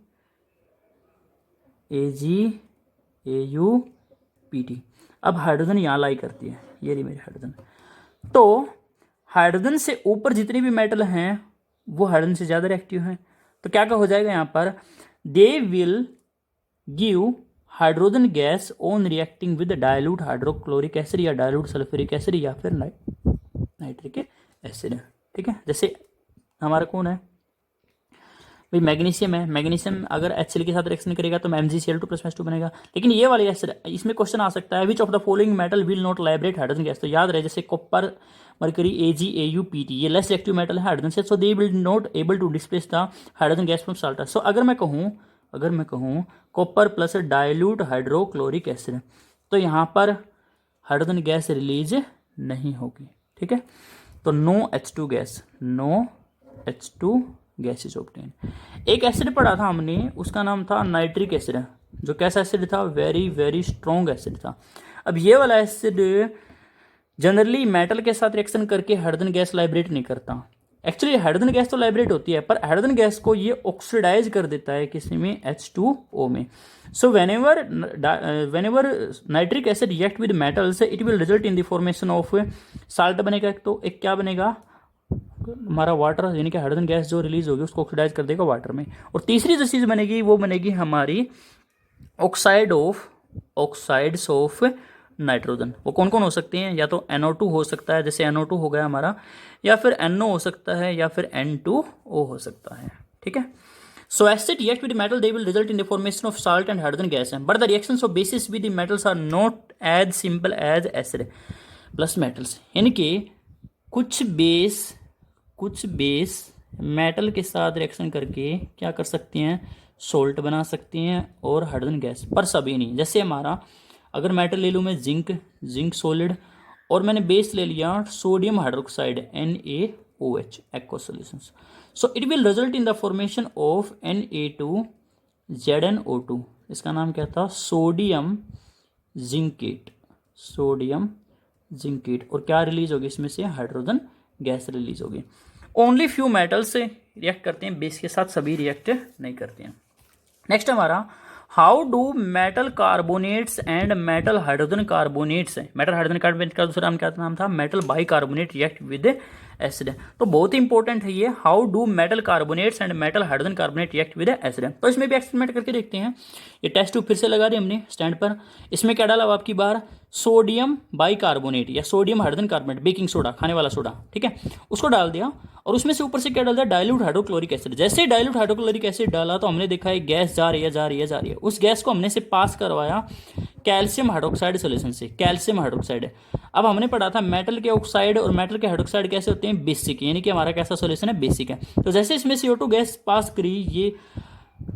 AgAuPt। अब हाइड्रोजन यहाँ लाई करती है, ये रही मेरी हाइड्रोजन। तो हाइड्रोजन से ऊपर जितने भी मेटल हैं वो हाइड्रोजन से ज़्यादा रिएक्टिव हैं, तो क्या हो जाएगा यहाँ पर, they will give hydrogen gas on reacting with dilute hydrochloric acid या डाइल्यूट सल्फ्यूरिक एसिड या फिर नाइट्रिक एसिड। ठीक है, जैसे हमारा कौन है भाई, मैग्नीशियम है, मैग्नीशियम अगर HCl के साथ रिएक्शन करेगा तो MgCl2+2 बनेगा। लेकिन ये वाली एसिड, इसमें क्वेश्चन आ सकता है, which of the following metal will not liberate hydrogen gas, तो याद रहे जैसे कॉपर मरकरी AgAuPt ये लेस रिएक्टिव मेटल है हाइड्रोजन से, so they will not able to displace the hydrogen gas from salt. So अगर मैं कहूँ copper plus dilute hydrochloric acid, तो यहाँ पर हाइड्रोजन गैस रिलीज नहीं होगी। ठीक है, तो no H2 gas is obtain. एक एसिड पढ़ा था हमने, उसका नाम था नाइट्रिक एसिड, जो कैसा एसिड था, वेरी वेरी स्ट्रॉन्ग एसिड था। अब ये वाला एसिड जनरली मेटल के साथ रिएक्शन करके हाइड्रोजन गैस लाइब्रेट नहीं करता। एक्चुअली हाइड्रोजन गैस तो लाइब्रेट होती है, पर हाइड्रोजन गैस को ये ऑक्सीडाइज कर देता है किसी में, H2O में। So whenever nitric acid react with metals it will result in the formation of salt बनेगा, एक क्या बनेगा हमारा वाटर, यानी कि हाइड्रोजन गैस जो रिलीज होगी उसको ऑक्सीडाइज कर देगा वाटर में। और तीसरी जो चीज़ बनेगी वो बनेगी हमारी ऑक्साइड्स ऑफ नाइट्रोजन। वो कौन कौन हो सकते हैं, या तो NO2 हो सकता है, जैसे NO2 हो गया हमारा, या फिर NO हो सकता है, या फिर N2O हो सकता है। ठीक है, so acid react with metal they will result in the formation of salt and hydrogen gas, but the reactions of bases with the metals are not as simple as acid plus metals. यानी कि कुछ base metal के साथ reaction करके क्या कर सकती हैं, सोल्ट बना सकती हैं और हाइड्रोजन गैस, पर सभी नहीं। जैसे हमारा अगर मेटल ले लूँ मैं जिंक सॉलिड, और मैंने बेस ले लिया sodium hydroxide NaOH aqua solutions, so it will result in the formation of Na2ZnO2। इसका नाम क्या था, सोडियम जिंकेट। और क्या रिलीज होगी इसमें से, हाइड्रोजन गैस रिलीज होगी। ओनली फ्यू मेटल्स रिएक्ट करते हैं बेस के साथ, सभी रिएक्ट नहीं करते हैं। नेक्स्ट हमारा how do metal carbonates and metal hydrogen carbonates, metal hydrogen carbonate का दूसरा नाम क्या नाम था, metal bicarbonate react with acid. तो बहुत ही इंपॉर्टेंट है ये, how do metal carbonates and metal hydrogen carbonate react with acid. तो इसमें भी एक्सपेरिमेंट करके देखते हैं। ये टेस्ट ट्यूब फिर से लगा दी हमने स्टैंड पर। इसमें क्या डाला आपकी बार, सोडियम बाइकार्बोनेट या sodium hydrogen carbonate, baking soda, खाने वाला सोडा, ठीक है, उसको डाल दिया। और उसमें से ऊपर से क्या डाल दिया, डाइल्यूट हाइड्रोक्लोरिक एसिड। जैसे ही डाइल्यूट हाइड्रोक्लोरिक एसिड डाला तो हमने देखा है गैस जा रही है। उस गैस को हमने से पास करवाया कैल्शियम हाइड्रोक्साइड सोल्यूशन से, कैल्शियम हाइड्रोक्साइड। अब हमने पढ़ा था मेटल के ऑक्साइड और मेटल के हाइड्रोक्साइड कैसे होते हैं, बेसिक, यानी कि हमारा कैसा सोल्यूशन है, बेसिक है। तो जैसे इसमें CO2 गैस पास करी, ये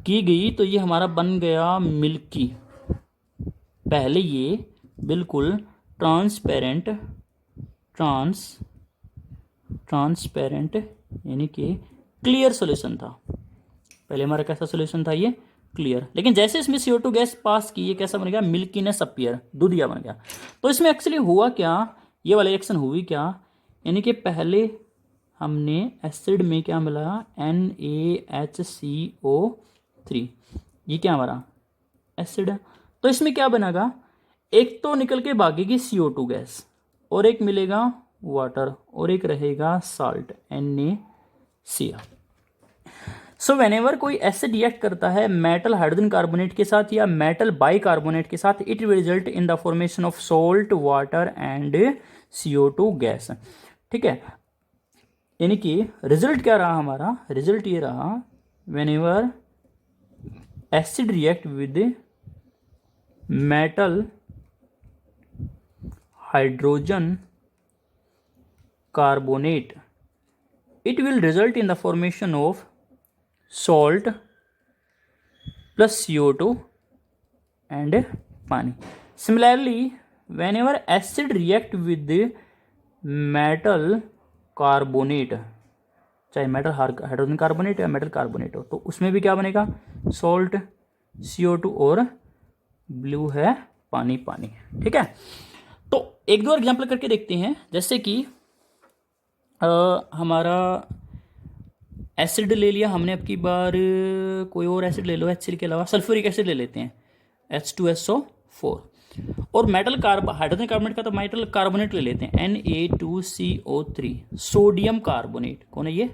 की गई, तो ये हमारा बन गया मिल्की। पहले ये बिल्कुल ट्रांसपेरेंट यानी कि क्लियर सॉल्यूशन था। पहले हमारा कैसा सॉल्यूशन था, ये क्लियर। लेकिन जैसे इसमें CO2 गैस पास की, ये कैसा बन गया, मिल्कीनेस अपीयर, दूधिया बन गया। तो इसमें एक्चुअली हुआ क्या, ये वाला रिएक्शन हुई क्या, यानी कि पहले हमने एसिड में क्या मिला, NaHCO3, ये क्या हमारा एसिड है। तो इसमें क्या बनेगा, एक तो निकल के भागेगी CO2 गैस, और एक मिलेगा वाटर, और एक रहेगा साल्ट NaCl। सो व्हेनेवर कोई एसिड रिएक्ट करता है मेटल हाइड्रोजन कार्बोनेट के साथ या मेटल बाइकार्बोनेट के साथ, it will result in the formation of salt, water and CO2 gas. ठीक है, यानी कि रिजल्ट क्या रहा हमारा, रिजल्ट ये रहा, whenever acid react with metal hydrogen carbonate, it will result in the formation of salt plus CO2 and पानी। Similarly, whenever acid react with metal carbonate, चाहे मेटल हाइड्रोजन कार्बोनेट या मेटल कार्बोनेट हो, तो उसमें भी क्या बनेगा, सॉल्ट, CO2 और ब्लू है पानी। ठीक है, तो एक दो एग्जाम्पल करके देखते हैं। जैसे कि हमारा एसिड ले लिया हमने, अब की बार कोई और एसिड ले लो, HCl के अलावा सल्फ्यूरिक एसिड ले लेते हैं, H2SO4। और मेटल हाइड्रोजन कार्बोनेट का तो मेटल कार्बोनेट ले लेते हैं, Na2CO3, सोडियम कार्बोनेट। कौन है ये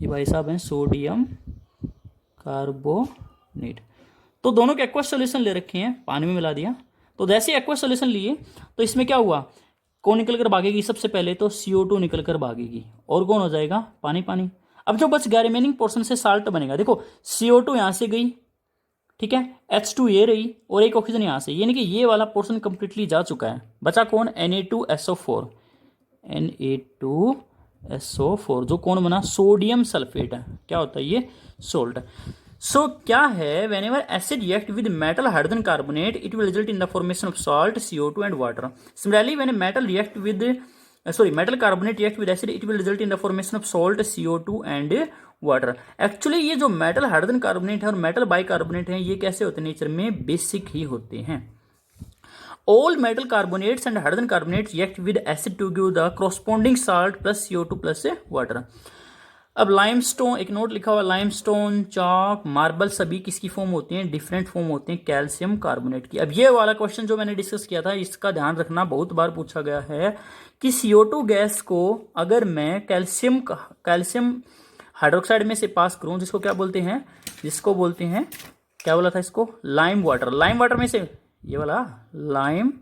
भाई साहब हैं, सोडियम कार्बोनेट। तो दोनों के एक्वा सोल्यूशन ले रखे हैं, पानी में मिला दिया। तो जैसे एक्वा सोल्यूशन लिए तो इसमें क्या हुआ, कौन निकल कर भागेगी, सबसे पहले तो CO2 निकल कर भागेगी, और कौन हो जाएगा, पानी। अब जो बच गया रिमेनिंग पोर्शन से साल्ट बनेगा। देखो CO2 यहाँ से गई, ठीक है, H2 ये रही, और एक ऑक्सीजन यहाँ से, यानी कि ये वाला पोर्शन कंप्लीटली जा चुका है। बचा कौन, Na2SO4, जो कौन बना, सोडियम सल्फेट है। क्या होता है ये, सोल्ट। सो क्या है, whenever acid react with metal hydrogen carbonate, it will result in the formation of salt, CO2 and water. Similarly, when metal carbonate react with acid, it will result in the formation of salt, CO2 and water. Actually ये जो metal hydrogen carbonate है और metal bicarbonate है, ये कैसे होते हैं nature में, बेसिक ही होते हैं। All metal carbonates and hydrogen carbonates react with acid to give the corresponding salt plus CO2 plus water। अब लाइमस्टोन, एक नोट लिखा हुआ, लाइमस्टोन, चॉक, मार्बल सभी किसकी फॉर्म होती हैं, डिफरेंट फॉर्म होते हैं कैल्शियम कार्बोनेट की। अब ये वाला क्वेश्चन जो मैंने डिस्कस किया था, इसका ध्यान रखना, बहुत बार पूछा गया है कि CO2 गैस को अगर मैं कैल्शियम हाइड्रोक्साइड में से पास करूं, जिसको क्या बोलते हैं, जिसको बोलते हैं, क्या बोला था इसको, लाइम वाटर। लाइम वाटर में से, ये वाला लाइम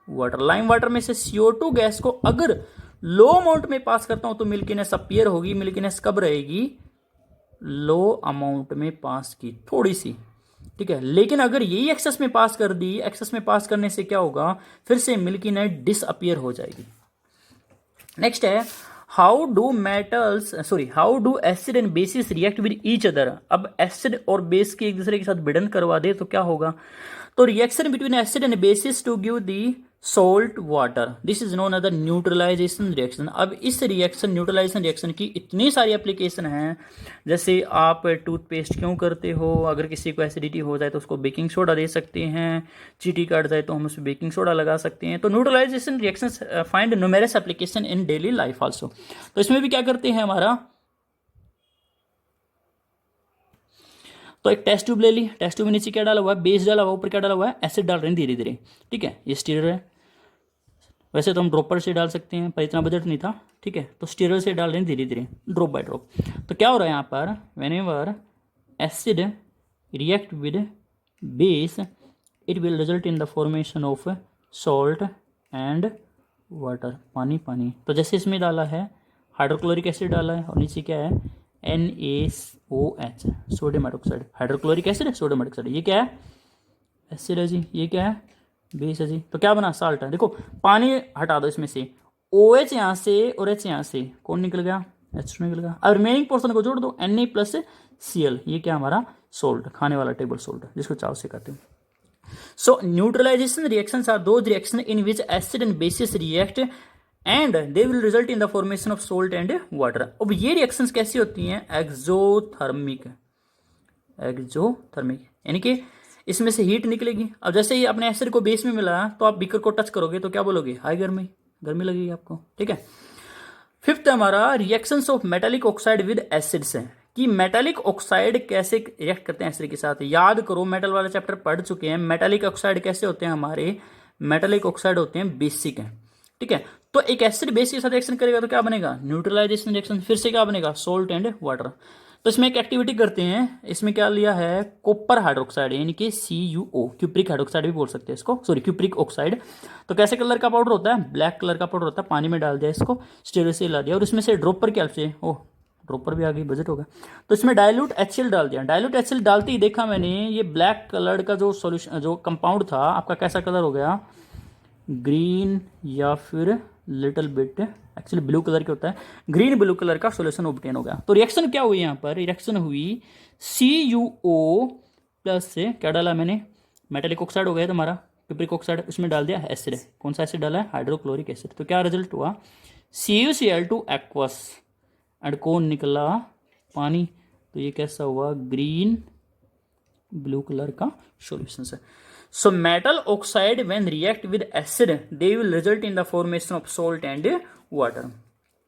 वाटर में से CO2 गैस को अगर लो अमाउंट में पास करता हूं तो मिल्कीनेस अपीयर होगी। मिल्कीनेस कब रहेगी, लो अमाउंट में पास की, थोड़ी सी, ठीक है। लेकिन अगर यही एक्सेस में पास कर दी, एक्सेस में पास करने से क्या होगा, फिर से मिल्कीनेस डिसअपीयर हो जाएगी। नेक्स्ट है how do acid and bases react with each other. अब एसिड और बेस के एक दूसरे के साथ भिड़न करवा दे तो क्या होगा, तो reaction between acid and bases to give the salt water, this is known as the neutralization reaction. अब इस रिएक्शन, न्यूट्रलाइजेशन रिएक्शन की इतनी सारी एप्लीकेशन हैं, जैसे आप टूथपेस्ट क्यों करते हो, अगर किसी को एसिडिटी हो जाए तो उसको बेकिंग सोडा दे सकते हैं, चींटी काट जाए तो हम उसमें बेकिंग सोडा लगा सकते हैं। तो neutralization reactions find numerous application in daily life also. तो इसमें भी क्या करते हैं हमारा, तो एक टेस्ट ट्यूब ले ली, टेस्ट ट्यूब में नीचे क्या डाला हुआ है, बेस डाला हुआ, ऊपर क्या डाला हुआ है, एसिड डाल रहे हैं धीरे धीरे, ठीक है। ये स्टीरर है, वैसे तो हम ड्रॉपर से डाल सकते हैं पर इतना बजट नहीं था, ठीक है, तो स्टीरर से डाल रहे हैं धीरे धीरे, ड्रॉप बाय ड्रॉप। तो क्या हो रहा है यहाँ पर, whenever acid react with base it will result in the formation of salt and water, पानी पानी। तो जैसे इसमें डाला है हाइड्रोक्लोरिक एसिड डाला है और नीचे क्या है, NaOH, sodium hydroxide, hydrochloric acid, sodium hydroxide, ये क्या है, एसिड है जी, ये क्या है, बेस है जी। तो क्या बना, साल्ट है। देखो पानी हटा दो इसमें से, OH यहाँ से और H यहाँ से, कौन निकल गया, H निकल गया। अब रिमेनिंग पोर्शन को जोड़ दो, Na प्लस Cl, ये क्या हमारा सॉल्ट, खाने वाला टेबल सॉल्ट, जिसको चाव से कहते हैं। So neutralisation reactions are those reaction in which acid and bases react and they will result in the formation of salt and water. अब ये रिएक्शंस कैसी होती हैं, एक्सोथर्मिक, यानी कि इसमें से हीट निकलेगी। अब जैसे ही अपने एसिड को बेस में मिला तो आप बीकर को टच करोगे तो क्या बोलोगे, हाई गर्मी लगेगी आपको, ठीक है। फिफ्थ हमारा reactions of metallic oxide with acids है, कि मेटालिक ऑक्साइड कैसे रिएक्ट करते हैं एसिड के साथ। याद करो, मेटल वाला चैप्टर पढ़ चुके हैं। मेटालिक ऑक्साइड कैसे होते हैं हमारे, मेटालिक ऑक्साइड होते हैं बेसिक हैं, ठीक है। तो एक एसिड बेस के साथ रिएक्शन करेगा तो क्या बनेगा, न्यूट्रलाइजेशन रिएक्शन, फिर से क्या बनेगा, सोल्ट एंड वाटर। तो इसमें एक एक्टिविटी करते हैं, इसमें क्या लिया है, कॉपर हाइड्रोक्साइड यानी कि CuO, क्यूप्रिक हाइड्रोक्साइड भी बोल सकते हैं इसको, सॉरी क्यूप्रिक ऑक्साइड। तो कैसे कलर का पाउडर होता है, ब्लैक कलर का पाउडर होता है, पानी में डाल दिया इसको, स्टीरर से ला दिया और इसमें से ड्रॉपर के हेल्प से, ओह ड्रॉपर भी आ गई, बजट होगा, तो इसमें डाइल्यूट HCl डाल दिया। डाइल्यूट HCl डालते ही देखा मैंने, ये ब्लैक कलर का जो सॉल्यूशन, जो कंपाउंड था आपका, कैसा कलर हो गया, ग्रीन या फिर little bit, actually blue colour के होता है, ग्रीन ब्लू कलर का सॉल्यूशन ऑब्टेन हो गया। तो रिएक्शन क्या हुई यहाँ पर, रिएक्शन हुई CuO प्लस से क्या डाला मैंने, मेटालिक ऑक्साइड हो गया तुम्हारा, क्यूप्रिक ऑक्साइड, उसमें डाल दिया एसिड, कौन सा एसिड डाला है, हाइड्रोक्लोरिक एसिड। तो क्या रिजल्ट हुआ, CuCl2 एक्वस एंड कौन निकला, पानी। तो ये कैसा हुआ, ग्रीन ब्लू कलर का सॉल्यूशन है। So metal oxide when react with acid they will result in the formation of salt and water.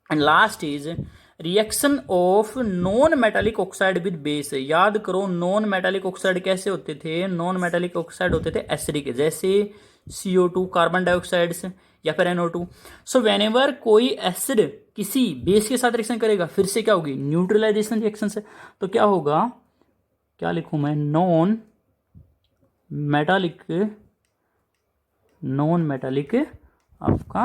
And last is reaction of non-metallic oxide with base। याद करो non-metallic oxide कैसे होते थे, non-metallic oxide होते थे acidic, जैसे CO2 carbon dioxide से या फिर NO2। सो whenever कोई एसिड किसी बेस के साथ रिएक्शन करेगा, फिर से क्या होगी, न्यूट्रलाइजेशन रिएक्शन से। तो क्या होगा, क्या लिखूं मैं, नॉन मेटालिक आपका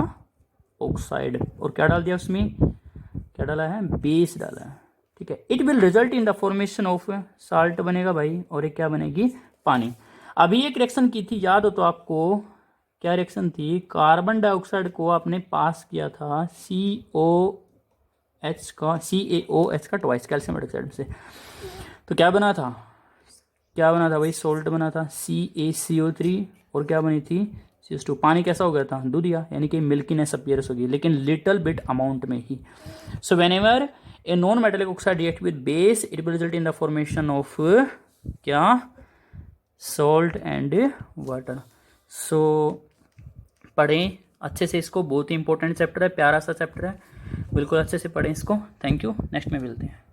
ऑक्साइड, और क्या डाल दिया उसमें, क्या डाला है, बेस डाला है, ठीक है। It will result in the formation of salt बनेगा भाई, और एक क्या बनेगी, पानी। अभी एक रिएक्शन की थी, याद हो तो आपको, क्या रिएक्शन थी, कार्बन डाइऑक्साइड को आपने पास किया था CaOH का ट्वाइस कैल्शियम हाइड्रोक्साइड से। तो क्या बना था भाई, सोल्ट बना था CaCO3, और क्या बनी थी, CO2। पानी कैसा हो गया था, दूधिया, यानी कि मिल्कीनेस अपीयरेंस होगी, लेकिन लिटिल बिट अमाउंट में ही। So whenever a non metallic oxide react with base, it will result in the formation of क्या, सॉल्ट एंड वाटर। सो पढ़ें अच्छे से इसको, बहुत ही इंपॉर्टेंट चैप्टर है, प्यारा सा चैप्टर है, बिल्कुल अच्छे से पढ़ें इसको। थैंक यू, नेक्स्ट में मिलते हैं।